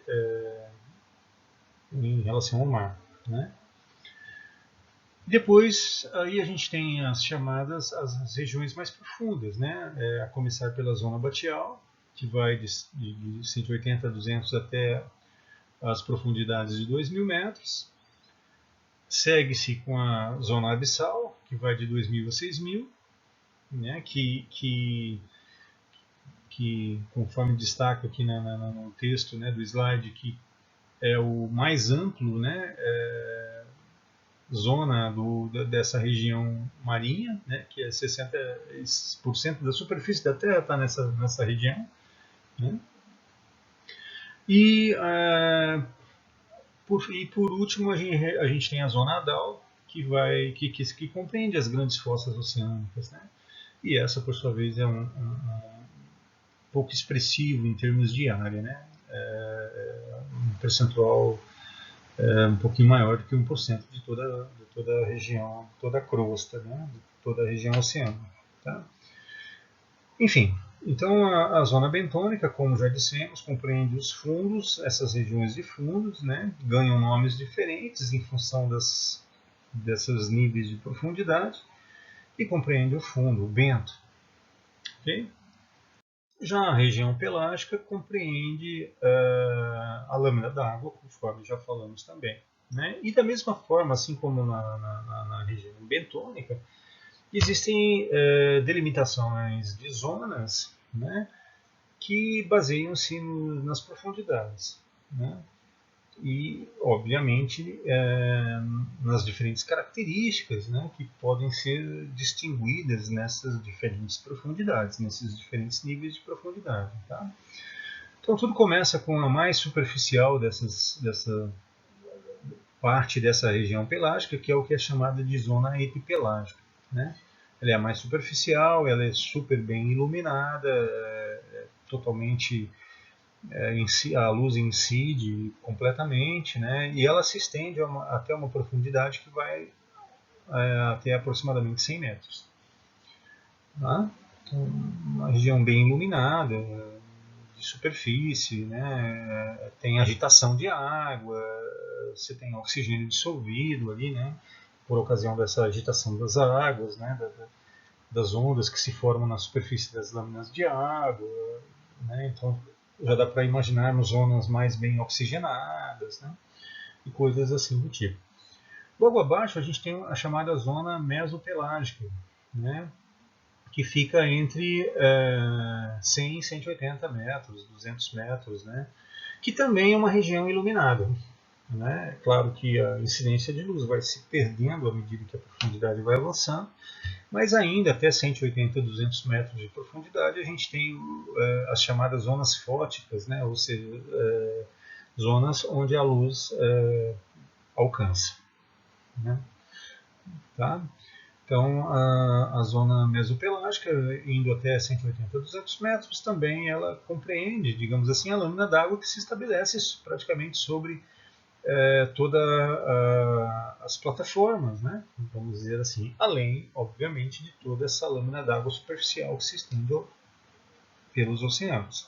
Speaker 1: em relação ao mar. Né? Depois, aí a gente tem as chamadas, as regiões mais profundas, né? A começar pela zona batial, que vai de 180 a 200 até as profundidades de 2.000 metros. Segue-se com a zona abissal, que vai de 2.000 a 6.000, né? que conforme destaca aqui no texto, né, do slide, que é o mais amplo, né? Zona dessa região marinha, né, que é 60% da superfície da Terra está nessa região. Né? E, por último, a gente tem a zona Adal, que compreende as grandes fossas oceânicas. Né? E essa, por sua vez, é um pouco expressivo em termos de área. Né? Um percentual um pouquinho maior do que 1% de toda a região, toda a crosta, né? De toda a região oceânica. Tá? Enfim, então a zona bentônica, como já dissemos, compreende os fundos, essas regiões de fundos, né? Ganham nomes diferentes em função desses níveis de profundidade, e compreende o fundo, o bento. Okay? Já a região pelágica compreende a lâmina d'água, conforme já falamos também. Né? E da mesma forma, assim como na região bentônica, existem delimitações de zonas, né, que baseiam-se nas profundidades. Né? E, obviamente, nas diferentes características, né, que podem ser distinguidas nessas diferentes profundidades, nesses diferentes níveis de profundidade. Tá? Então, tudo começa com a mais superficial dessa parte dessa região pelágica, que é o que é chamada de zona epipelágica. Né? Ela é a mais superficial, ela é super bem iluminada, totalmente a luz incide completamente, né? E ela se estende até uma profundidade que vai até aproximadamente 100 metros. Tá? Então, uma região bem iluminada, de superfície, né? Tem agitação de água, você tem oxigênio dissolvido ali, né? Por ocasião dessa agitação das águas, né? Das ondas que se formam na superfície das lâminas de água. Né? Então, já dá para imaginarmos zonas mais bem oxigenadas, né? E coisas assim do tipo. Logo abaixo a gente tem a chamada zona mesopelágica, né? Que fica entre 100 e 180 metros, 200 metros, né? Que também é uma região iluminada. Né? Claro que a incidência de luz vai se perdendo à medida que a profundidade vai avançando, mas ainda até 180 a 200 metros de profundidade a gente tem as chamadas zonas fóticas, né? Ou seja, zonas onde a luz alcança. Né? Tá? Então, a zona mesopelágica, indo até 180 a 200 metros, também ela compreende, digamos assim, a lâmina d'água que se estabelece praticamente sobre todas as plataformas, né? Vamos dizer assim, além, obviamente, de toda essa lâmina d'água superficial que se estende pelos oceanos.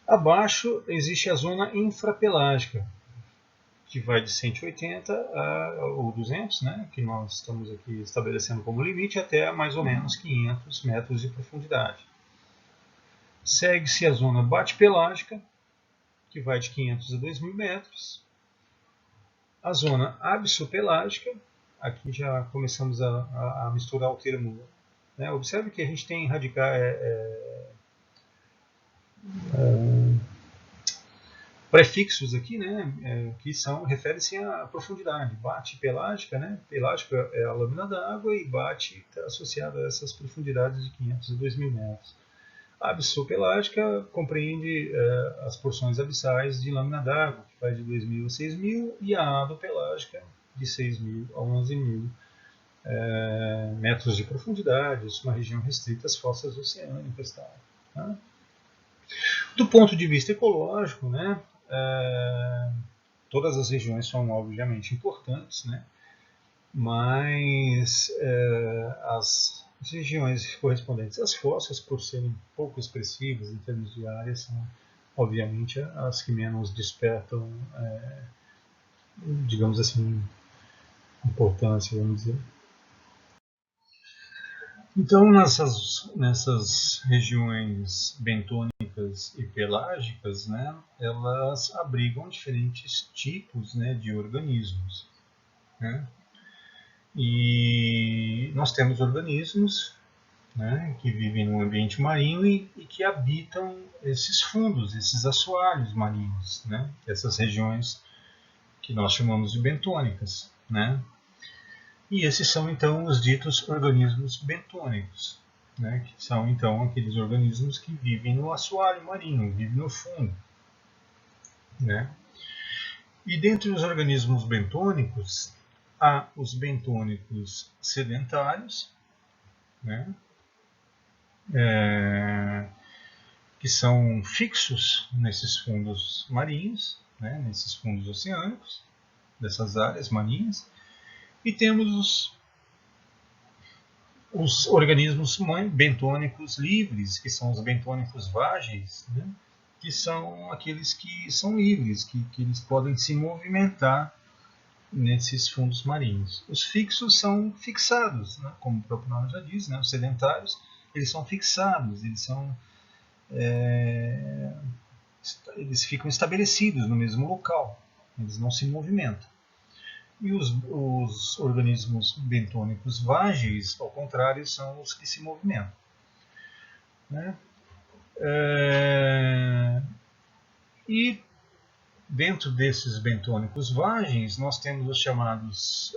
Speaker 1: Abaixo existe a zona infrapelágica, que vai de 180 ou 200, né, que nós estamos aqui estabelecendo como limite, até mais ou menos 500 metros de profundidade. Segue-se a zona bate-pelágica, que vai de 500 a 2.000 metros. A zona abissopelágica, aqui já começamos a misturar o termo. Né? Observe que a gente tem prefixos aqui, né, que referem-se à profundidade. Bate pelágica, né? Pelágica é a lâmina d'água e bate está associado a essas profundidades de 500 a 2.000 metros. A abissopelágica compreende as porções abissais de lâmina d'água, que vai de 2.000 a 6.000, e a adopelágica de 6.000 a 11.000 metros de profundidade. Isso é uma região restrita às fossas oceânicas. Tá? Do ponto de vista ecológico, né, todas as regiões são obviamente importantes, né, mas as regiões correspondentes às fossas, por serem pouco expressivas em termos de área, são obviamente as que menos despertam, digamos assim, importância, vamos dizer. Então, nessas regiões bentônicas e pelágicas, né, elas abrigam diferentes tipos, né, de organismos, né? E nós temos organismos, né, que vivem no ambiente marinho e que habitam esses fundos, esses assoalhos marinhos, né, essas regiões que nós chamamos de bentônicas, né? E esses são então os ditos organismos bentônicos, né, que são então aqueles organismos que vivem no assoalho marinho, vivem no fundo, né? E dentre os organismos bentônicos, há os bentônicos sedentários, né, que são fixos nesses fundos marinhos, né, nesses fundos oceânicos, dessas áreas marinhas, e temos os organismos bentônicos livres, que são os bentônicos vágeis, né, que são aqueles que são livres, que eles podem se movimentar nesses fundos marinhos. Os fixos são fixados, né, como o próprio nome já diz, né, os sedentários, eles são fixados, eles ficam estabelecidos no mesmo local, eles não se movimentam. E os organismos bentônicos vágeis, ao contrário, são os que se movimentam, né? E dentro desses bentônicos vágeis, nós temos os chamados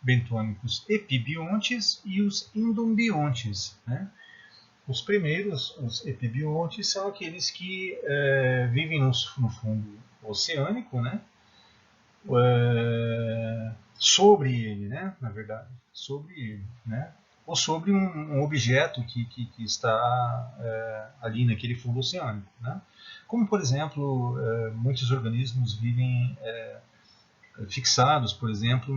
Speaker 1: bentônicos epibiontes e os endombiontes, né? Os primeiros, os epibiontes, são aqueles que vivem no fundo oceânico, né? Sobre ele, né? Na verdade, sobre ele, né? Ou sobre um objeto que está ali naquele fundo oceânico, né? Como, por exemplo, muitos organismos vivem fixados, por exemplo,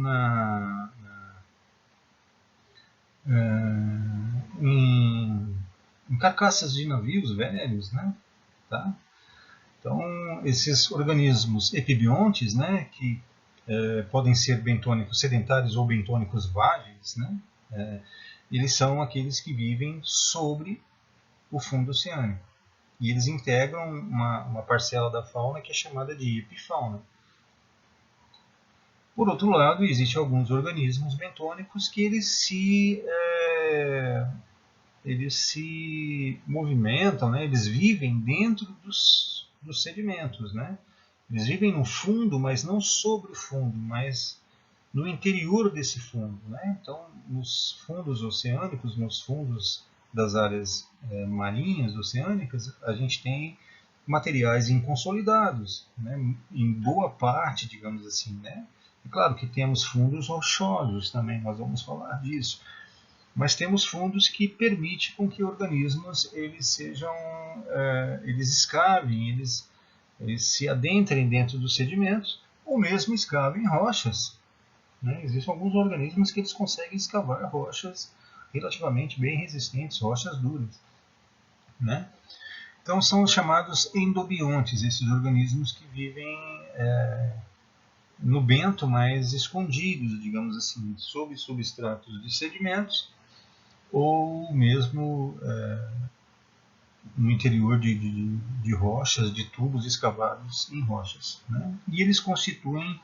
Speaker 1: em carcaças de navios velhos, né? Tá? Então, esses organismos epibiontes, né, que podem ser bentônicos sedentários ou bentônicos vágeis, né, eles são aqueles que vivem sobre o fundo oceânico. E eles integram uma parcela da fauna que é chamada de epifauna. Por outro lado, existem alguns organismos bentônicos que eles se movimentam, né? Eles vivem dentro dos sedimentos, né? Eles vivem no fundo, mas não sobre o fundo, mas no interior desse fundo, né? Então, nos fundos oceânicos, nos fundos das áreas marinhas, oceânicas, a gente tem materiais inconsolidados, né? Em boa parte, digamos assim, né? É claro que temos fundos rochosos também, nós vamos falar disso. Mas temos fundos que permitem com que organismos eles escavem, eles se adentrem dentro dos sedimentos, ou mesmo escavem rochas, né? Existem alguns organismos que eles conseguem escavar rochas relativamente bem resistentes, rochas duras, né? Então são os chamados endobiontes, esses organismos que vivem no bento, mas escondidos, digamos assim, sob substratos de sedimentos, ou mesmo no interior de rochas, de tubos escavados em rochas, né? E eles constituem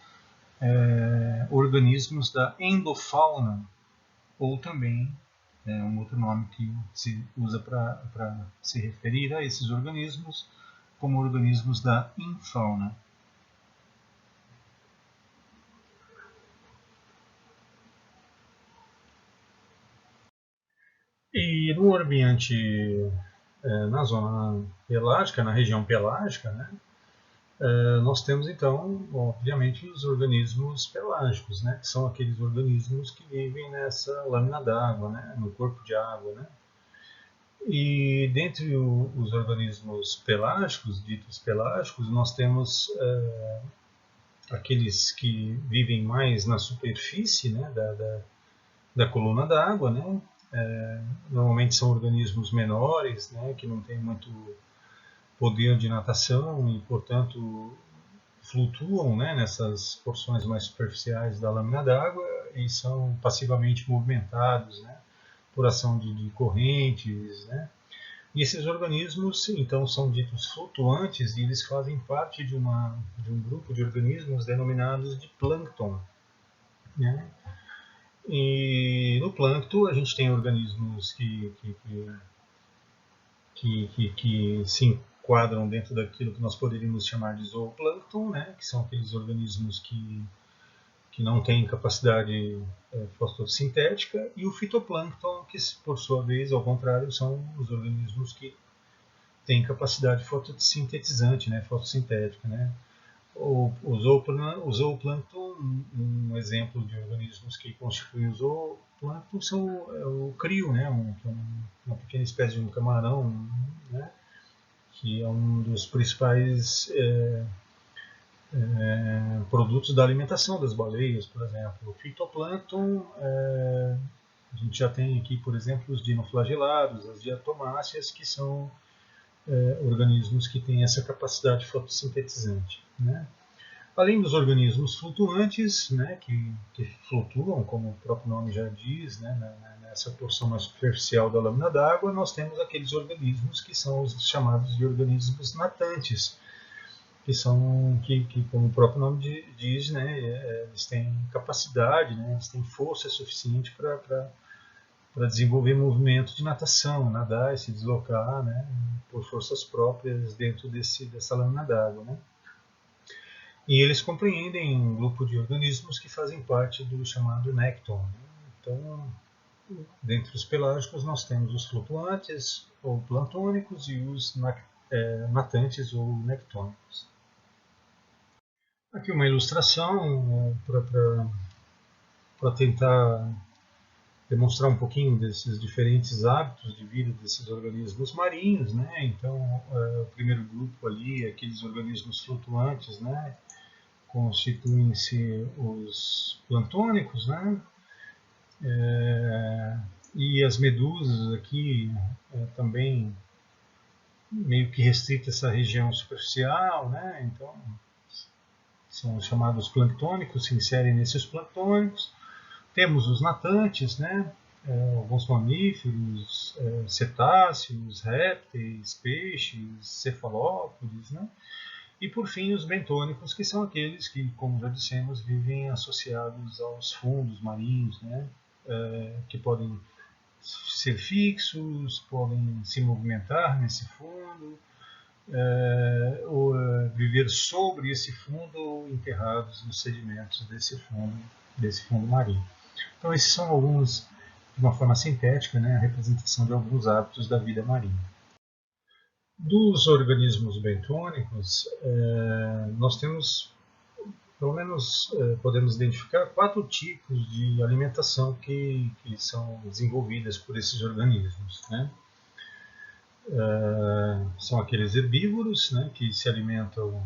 Speaker 1: organismos da endofauna, ou também um outro nome que se usa para se referir a esses organismos como organismos da infauna. E no ambiente, na zona pelágica, na região pelágica, né, nós temos então, obviamente, os organismos pelágicos, né, que são aqueles organismos que vivem nessa lâmina d'água, né, no corpo de água, né. E dentre os organismos pelágicos, ditos pelágicos, nós temos aqueles que vivem mais na superfície, né, da coluna d'água, né. Normalmente são organismos menores, né, que não têm muito poder de natação e, portanto, flutuam, né, nessas porções mais superficiais da lâmina d'água e são passivamente movimentados, né, por ação de correntes, né? E esses organismos, então, são ditos flutuantes e eles fazem parte de um grupo de organismos denominados de plâncton, né? E no plâncton a gente tem organismos que se enquadram dentro daquilo que nós poderíamos chamar de zooplâncton, né? Que são aqueles organismos que não têm capacidade fotossintética, e o fitoplâncton, que por sua vez, ao contrário, são os organismos que têm capacidade fotossintetizante, né? Fotossintética, né? O zooplâncton, um exemplo de organismos que constituem o zooplâncton é o crio, né? Uma pequena espécie de um camarão, né? Que é um dos principais produtos da alimentação das baleias, por exemplo. O fitoplâncton, a gente já tem aqui, por exemplo, os dinoflagelados, as diatomáceas, que são organismos que têm essa capacidade fotossintetizante, né? Além dos organismos flutuantes, né, que flutuam, como o próprio nome já diz, né, nessa porção mais superficial da lâmina d'água, nós temos aqueles organismos que são os chamados de organismos natantes, que são, como o próprio nome diz, né, eles têm capacidade, né, eles têm força suficiente para desenvolver movimento de natação, nadar e se deslocar, né, por forças próprias dentro dessa lâmina d'água, né. E eles compreendem um grupo de organismos que fazem parte do chamado nécton. Então, dentre os pelágicos, nós temos os flutuantes ou plantônicos e os natantes ou nectônicos. Aqui uma ilustração para tentar demonstrar um pouquinho desses diferentes hábitos de vida desses organismos marinhos, né? Então, o primeiro grupo ali, aqueles organismos flutuantes, né? Constituem-se os plantônicos, né? E as medusas aqui também meio que restrita essa região superficial, né? Então são os chamados planctônicos, se inserem nesses planctônicos. Temos os natantes, né? Alguns mamíferos, cetáceos, répteis, peixes, cefalópodes, né? E por fim os bentônicos, que são aqueles que, como já dissemos, vivem associados aos fundos marinhos, né? Que podem ser fixos, podem se movimentar nesse fundo, ou viver sobre esse fundo ou enterrados nos sedimentos desse fundo marinho. Então esses são alguns, de uma forma sintética, né, a representação de alguns hábitos da vida marinha. Dos organismos bentônicos, nós temos, pelo menos, podemos identificar 4 tipos de alimentação que são desenvolvidas por esses organismos, né? São aqueles herbívoros, né, que se alimentam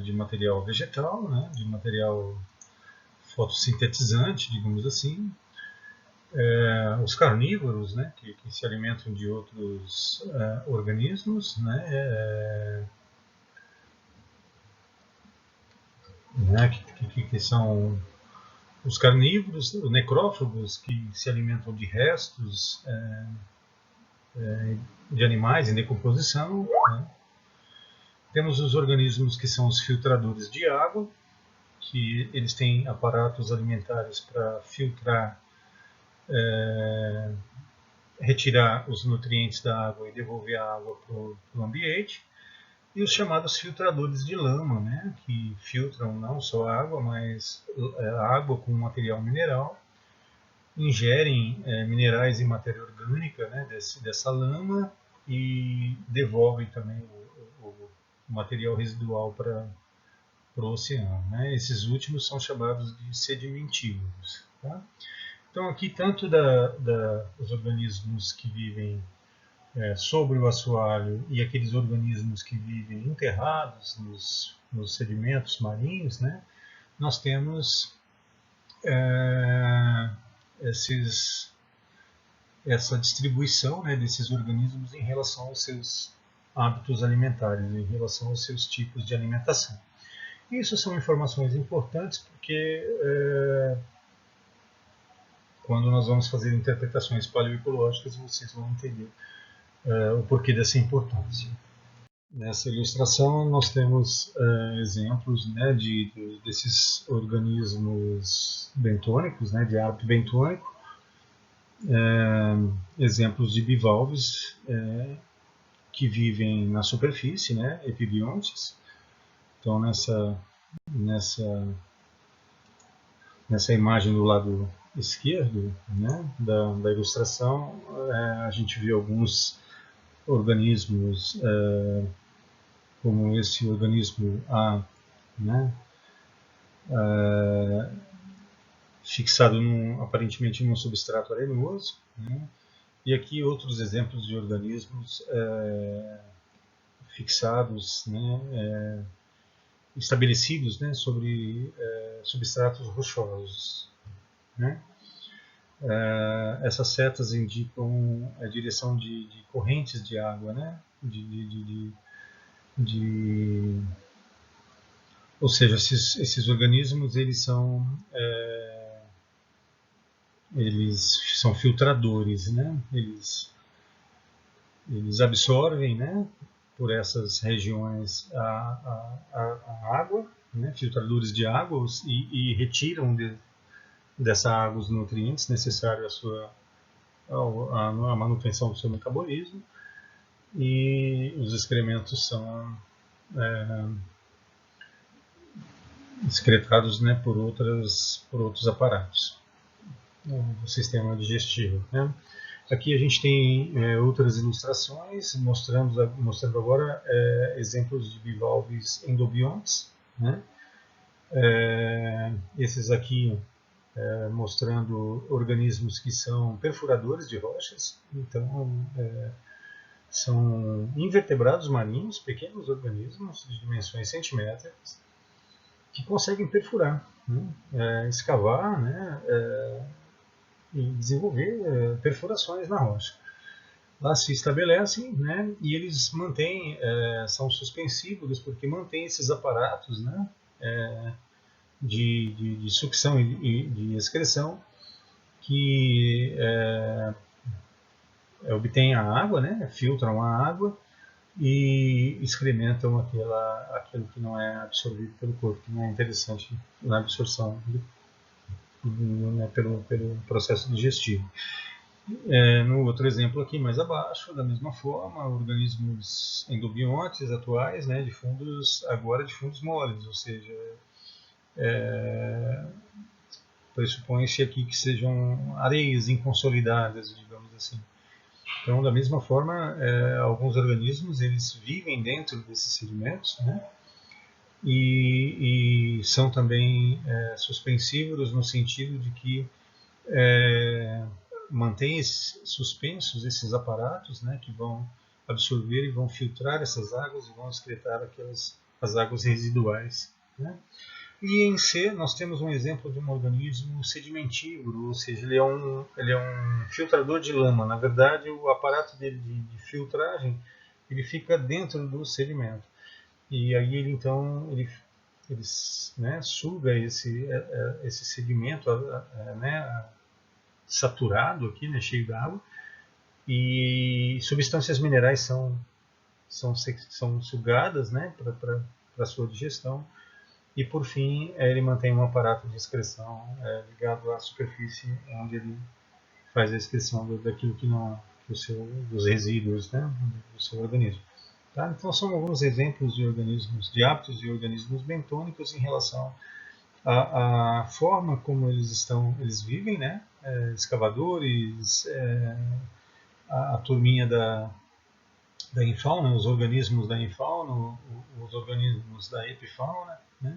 Speaker 1: de material vegetal, né, de material fotossintetizante, digamos assim. Os carnívoros, né, que se alimentam de outros organismos, né, que são os carnívoros, os necrófagos, que se alimentam de restos de animais em decomposição, né. Temos os organismos que são os filtradores de água, que eles têm aparatos alimentares para filtrar, retirar os nutrientes da água e devolver a água para o ambiente. E os chamados filtradores de lama, né, que filtram não só a água, mas a água com material mineral, ingerem minerais e matéria orgânica, né, dessa lama e devolvem também o material residual para o oceano, né? Esses últimos são chamados de sedimentívoros. Tá? Então aqui tanto os organismos que vivem sobre o assoalho e aqueles organismos que vivem enterrados nos sedimentos marinhos, né? Nós temos essa distribuição, né, desses organismos em relação aos seus hábitos alimentares, em relação aos seus tipos de alimentação. Isso são informações importantes porque quando nós vamos fazer interpretações paleoecológicas, vocês vão entender o porquê dessa importância. Nessa ilustração nós temos exemplos, né, desses organismos bentônicos, né, de hábito bentônico, exemplos de bivalves que vivem na superfície, né, epibiontes. Então nessa imagem do lado esquerdo, né, da ilustração, a gente vê alguns organismos, como esse organismo A, né, fixado aparentemente num substrato arenoso, né, e aqui outros exemplos de organismos fixados, né, estabelecidos, né, sobre substratos rochosos, né. Essas setas indicam a direção de correntes de água, né, ou seja, esses organismos eles são filtradores, né, eles absorvem, né, por essas regiões a água, né, filtradores de água, e retiram dessa água os nutrientes necessários à manutenção do seu metabolismo, e os excrementos são excretados, né, por outros aparatos do sistema digestivo, né. Aqui a gente tem outras ilustrações mostrando agora exemplos de bivalves endobiontes, né. Esses aqui mostrando organismos que são perfuradores de rochas, então são invertebrados marinhos, pequenos organismos de dimensões centimétricas que conseguem perfurar, né, escavar, né, e desenvolver perfurações na rocha. Lá se estabelecem, né, e eles mantêm, são suspensíveis porque mantêm esses aparatos, né, de sucção e de excreção que obtêm a água, né, filtram a água e excrementam aquilo que não é absorvido pelo corpo, que não é interessante na absorção né, pelo processo digestivo. No outro exemplo aqui mais abaixo, da mesma forma, organismos endobiontes atuais, né, de fundos moles, ou seja, pressupõe-se aqui que sejam areias inconsolidadas, digamos assim. Então, da mesma forma, alguns organismos eles vivem dentro desses sedimentos, né, e são também suspensívoros no sentido de que mantém suspensos esses aparatos, né, que vão absorver e vão filtrar essas águas e vão excretar as águas residuais, né. E em C nós temos um exemplo de um organismo sedimentívoro, ou seja, ele é um filtrador de lama. Na verdade, o aparato dele de filtragem ele fica dentro do sedimento. E aí ele né, suga esse sedimento né, saturado aqui, né, cheio d'água, e substâncias minerais são sugadas, né, para a sua digestão. E por fim, ele mantém um aparato de excreção ligado à superfície, onde ele faz a excreção daquilo que não, dos resíduos, né, do seu organismo. Tá? Então são alguns exemplos de hábitos de organismos bentônicos em relação à forma como eles vivem, né, escavadores, a turminha da infauna, os organismos da infauna, os organismos da epifauna, né?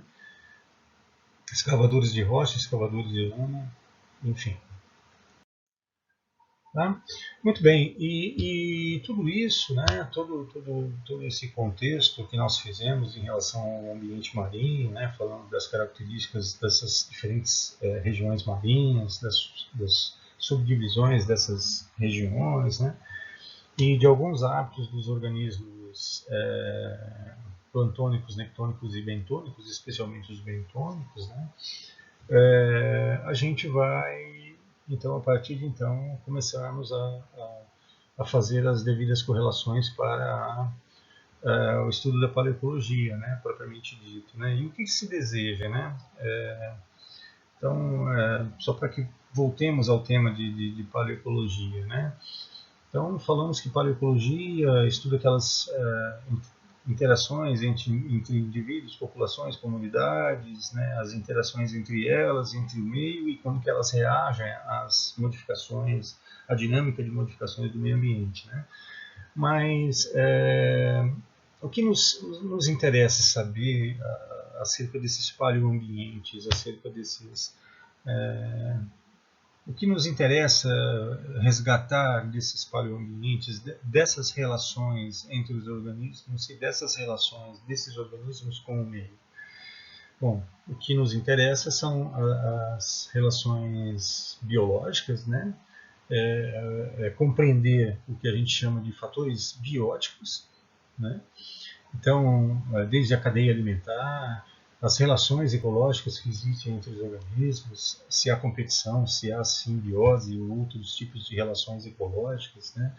Speaker 1: Escavadores de rocha, escavadores de lama, enfim. Tá? Muito bem, e tudo isso, né, todo esse contexto que nós fizemos em relação ao ambiente marinho, né, falando das características dessas diferentes regiões marinhas, das subdivisões dessas regiões, né, e de alguns hábitos dos organismos plantônicos, nectônicos e bentônicos, especialmente os bentônicos, né, a gente vai, então, a partir de então, começarmos a fazer as devidas correlações para o estudo da paleoecologia, né, propriamente dito, né, e o que se deseja, né? Então, só para que voltemos ao tema de paleoecologia, né? Então, falamos que paleoecologia estuda aquelas interações entre indivíduos, populações, comunidades, né, as interações entre elas, entre o meio e como que elas reagem às modificações, à dinâmica de modificações do meio ambiente, né? Mas o que nos interessa saber acerca desses paleoambientes, acerca desses... o que nos interessa resgatar desses paleoambientes, dessas relações entre os organismos e dessas relações desses organismos com o meio? Bom, o que nos interessa são as relações biológicas, né? Compreender o que a gente chama de fatores bióticos, né? Então, desde a cadeia alimentar, as relações ecológicas que existem entre os organismos, se há competição, se há simbiose ou outros tipos de relações ecológicas, né?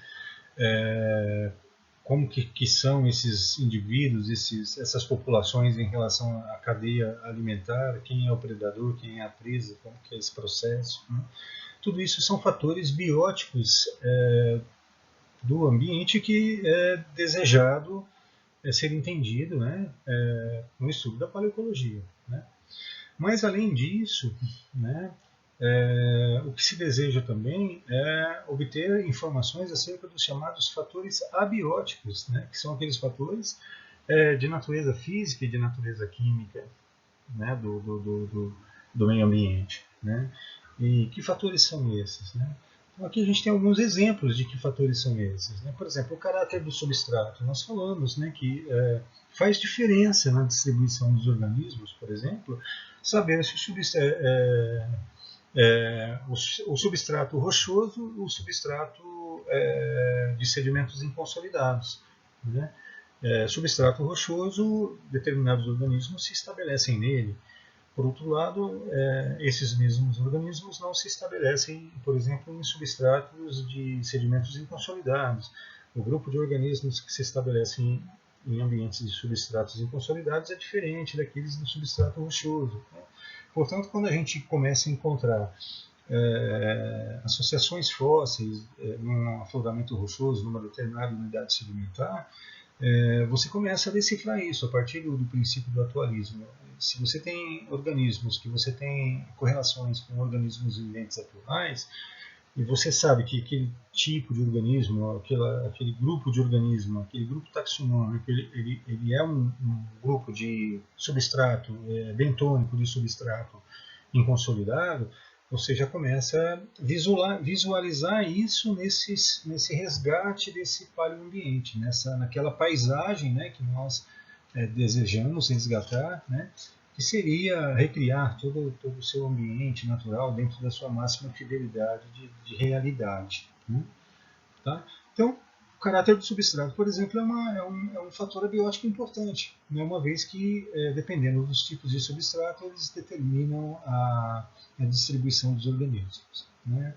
Speaker 1: Como que são esses indivíduos, essas populações em relação à cadeia alimentar, quem é o predador, quem é a presa, como que é esse processo, né? Tudo isso são fatores bióticos do ambiente que é desejado ser entendido, né, no estudo da paleoecologia, né? Mas, além disso, né, o que se deseja também é obter informações acerca dos chamados fatores abióticos, né, que são aqueles fatores de natureza física e de natureza química, né, do meio ambiente, né? E que fatores são esses, né? Então, aqui a gente tem alguns exemplos de que fatores são esses, né? Por exemplo, o caráter do substrato. Nós falamos, né, que faz diferença na distribuição dos organismos, por exemplo, saber se o substrato rochoso ou o substrato de sedimentos inconsolidados, né? Substrato rochoso, determinados organismos se estabelecem nele. Por outro lado, esses mesmos organismos não se estabelecem, por exemplo, em substratos de sedimentos inconsolidados. O grupo de organismos que se estabelecem em ambientes de substratos inconsolidados é diferente daqueles do substrato rochoso, né? Portanto, quando a gente começa a encontrar associações fósseis num afloramento rochoso, numa determinada unidade sedimentar, você começa a decifrar isso a partir do princípio do atualismo. Se você tem organismos que você tem correlações com organismos viventes atuais, e você sabe que aquele tipo de organismo, aquele grupo de organismo, aquele grupo taxonômico, ele é um grupo de substrato bentônico, de substrato inconsolidado, você já começa a visualizar isso nesse resgate desse paleoambiente, naquela paisagem, né, que nós desejamos resgatar, né, que seria recriar todo o seu ambiente natural dentro da sua máxima fidelidade de realidade, né? Tá? Então, o caráter do substrato, por exemplo, é um fator abiótico importante, né? Uma vez que, dependendo dos tipos de substrato, eles determinam a distribuição dos organismos, né?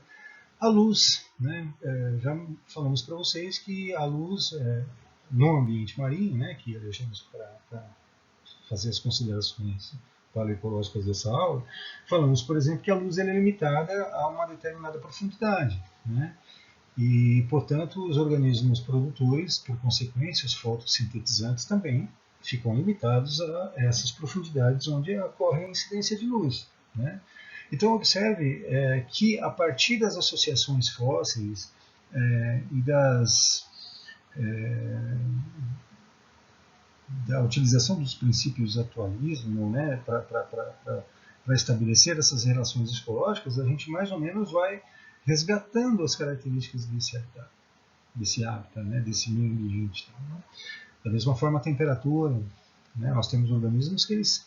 Speaker 1: A luz, né? Já falamos para vocês que a luz no ambiente marinho, né, que elegemos para fazer as considerações paleoecológicas dessa aula, falamos, por exemplo, que a luz é limitada a uma determinada profundidade, né? E, portanto, os organismos produtores, por consequência, os fotossintetizantes também, ficam limitados a essas profundidades onde ocorre a incidência de luz, né? Então, observe que, a partir das associações fósseis e da utilização dos princípios do atualismo, né, para estabelecer essas relações histológicas, a gente mais ou menos vai resgatando as características desse hábitat, né, desse meio ambiente. Né? Da mesma forma, a temperatura, né, nós temos organismos que eles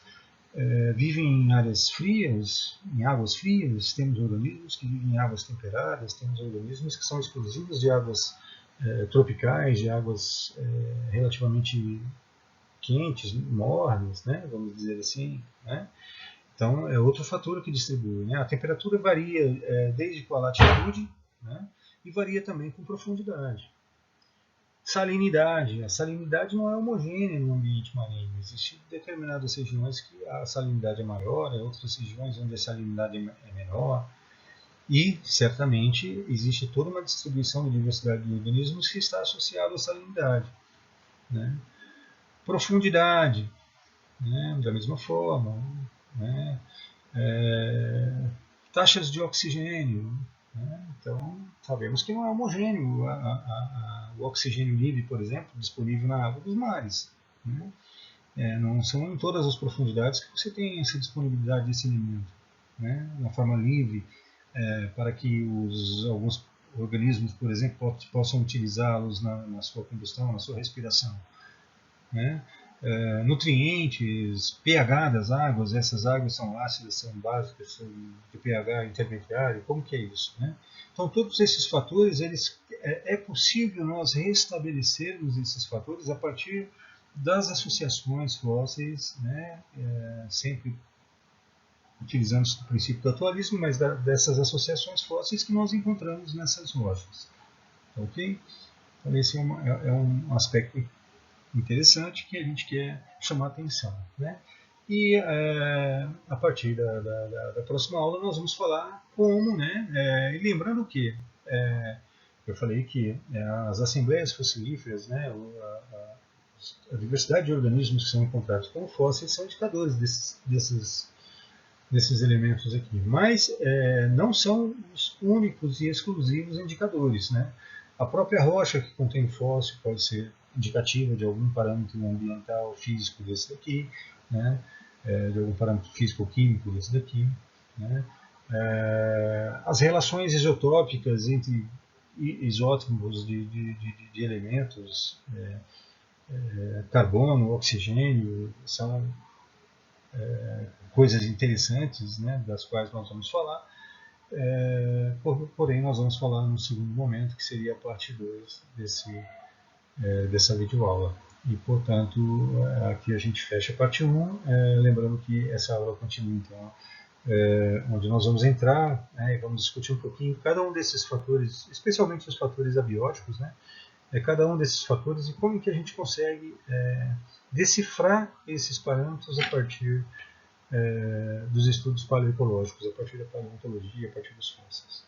Speaker 1: vivem em áreas frias, em águas frias, temos organismos que vivem em águas temperadas, temos organismos que são exclusivos de águas tropicais, de águas relativamente quentes, mornos, né, vamos dizer assim, né? Então é outro fator que distribui, né? A temperatura varia desde com a latitude, né, e varia também com profundidade. Salinidade. A salinidade não é homogênea no ambiente marinho. Existem determinadas regiões que a salinidade é maior, outras regiões onde a salinidade é menor. E, certamente, existe toda uma distribuição de diversidade de organismos que está associada à salinidade, né? Profundidade, né? Da mesma forma, né? Taxas de oxigênio, né? Então, sabemos que não é homogêneo o oxigênio livre, por exemplo, disponível na água dos mares, né? Não são em todas as profundidades que você tem essa disponibilidade desse elemento, né? De uma forma livre, para que alguns organismos, por exemplo, possam utilizá-los na sua combustão, na sua respiração, né? Nutrientes, pH das águas, essas águas são ácidas, são básicas, são de pH intermediário, como que é isso, né? Então todos esses fatores, é possível nós restabelecermos esses fatores a partir das associações fósseis, né? Sempre utilizando o princípio do atualismo, mas dessas associações fósseis que nós encontramos nessas rochas, ok? Então esse é um aspecto interessante que a gente quer chamar a atenção, né? E a partir da próxima aula nós vamos falar como, né? E lembrando que eu falei que as assembleias fossilíferas, né? A diversidade de organismos que são encontrados como fósseis são indicadores desses elementos aqui, mas não são os únicos e exclusivos indicadores, né? A própria rocha que contém fóssil pode ser indicativa de algum parâmetro ambiental, físico desse daqui, né? De algum parâmetro físico-químico desse daqui, né? As relações isotópicas entre isótopos de elementos, carbono, oxigênio, são coisas interessantes, né, das quais nós vamos falar, porém nós vamos falar no segundo momento, que seria a parte 2 dessa videoaula. E, portanto, aqui a gente fecha a parte 1, lembrando que essa aula continua, então, onde nós vamos entrar, né, e vamos discutir um pouquinho cada um desses fatores, especialmente os fatores abióticos, né, cada um desses fatores e como que a gente consegue decifrar esses parâmetros a partir dos estudos paleoecológicos, a partir da paleontologia, a partir dos fósseis.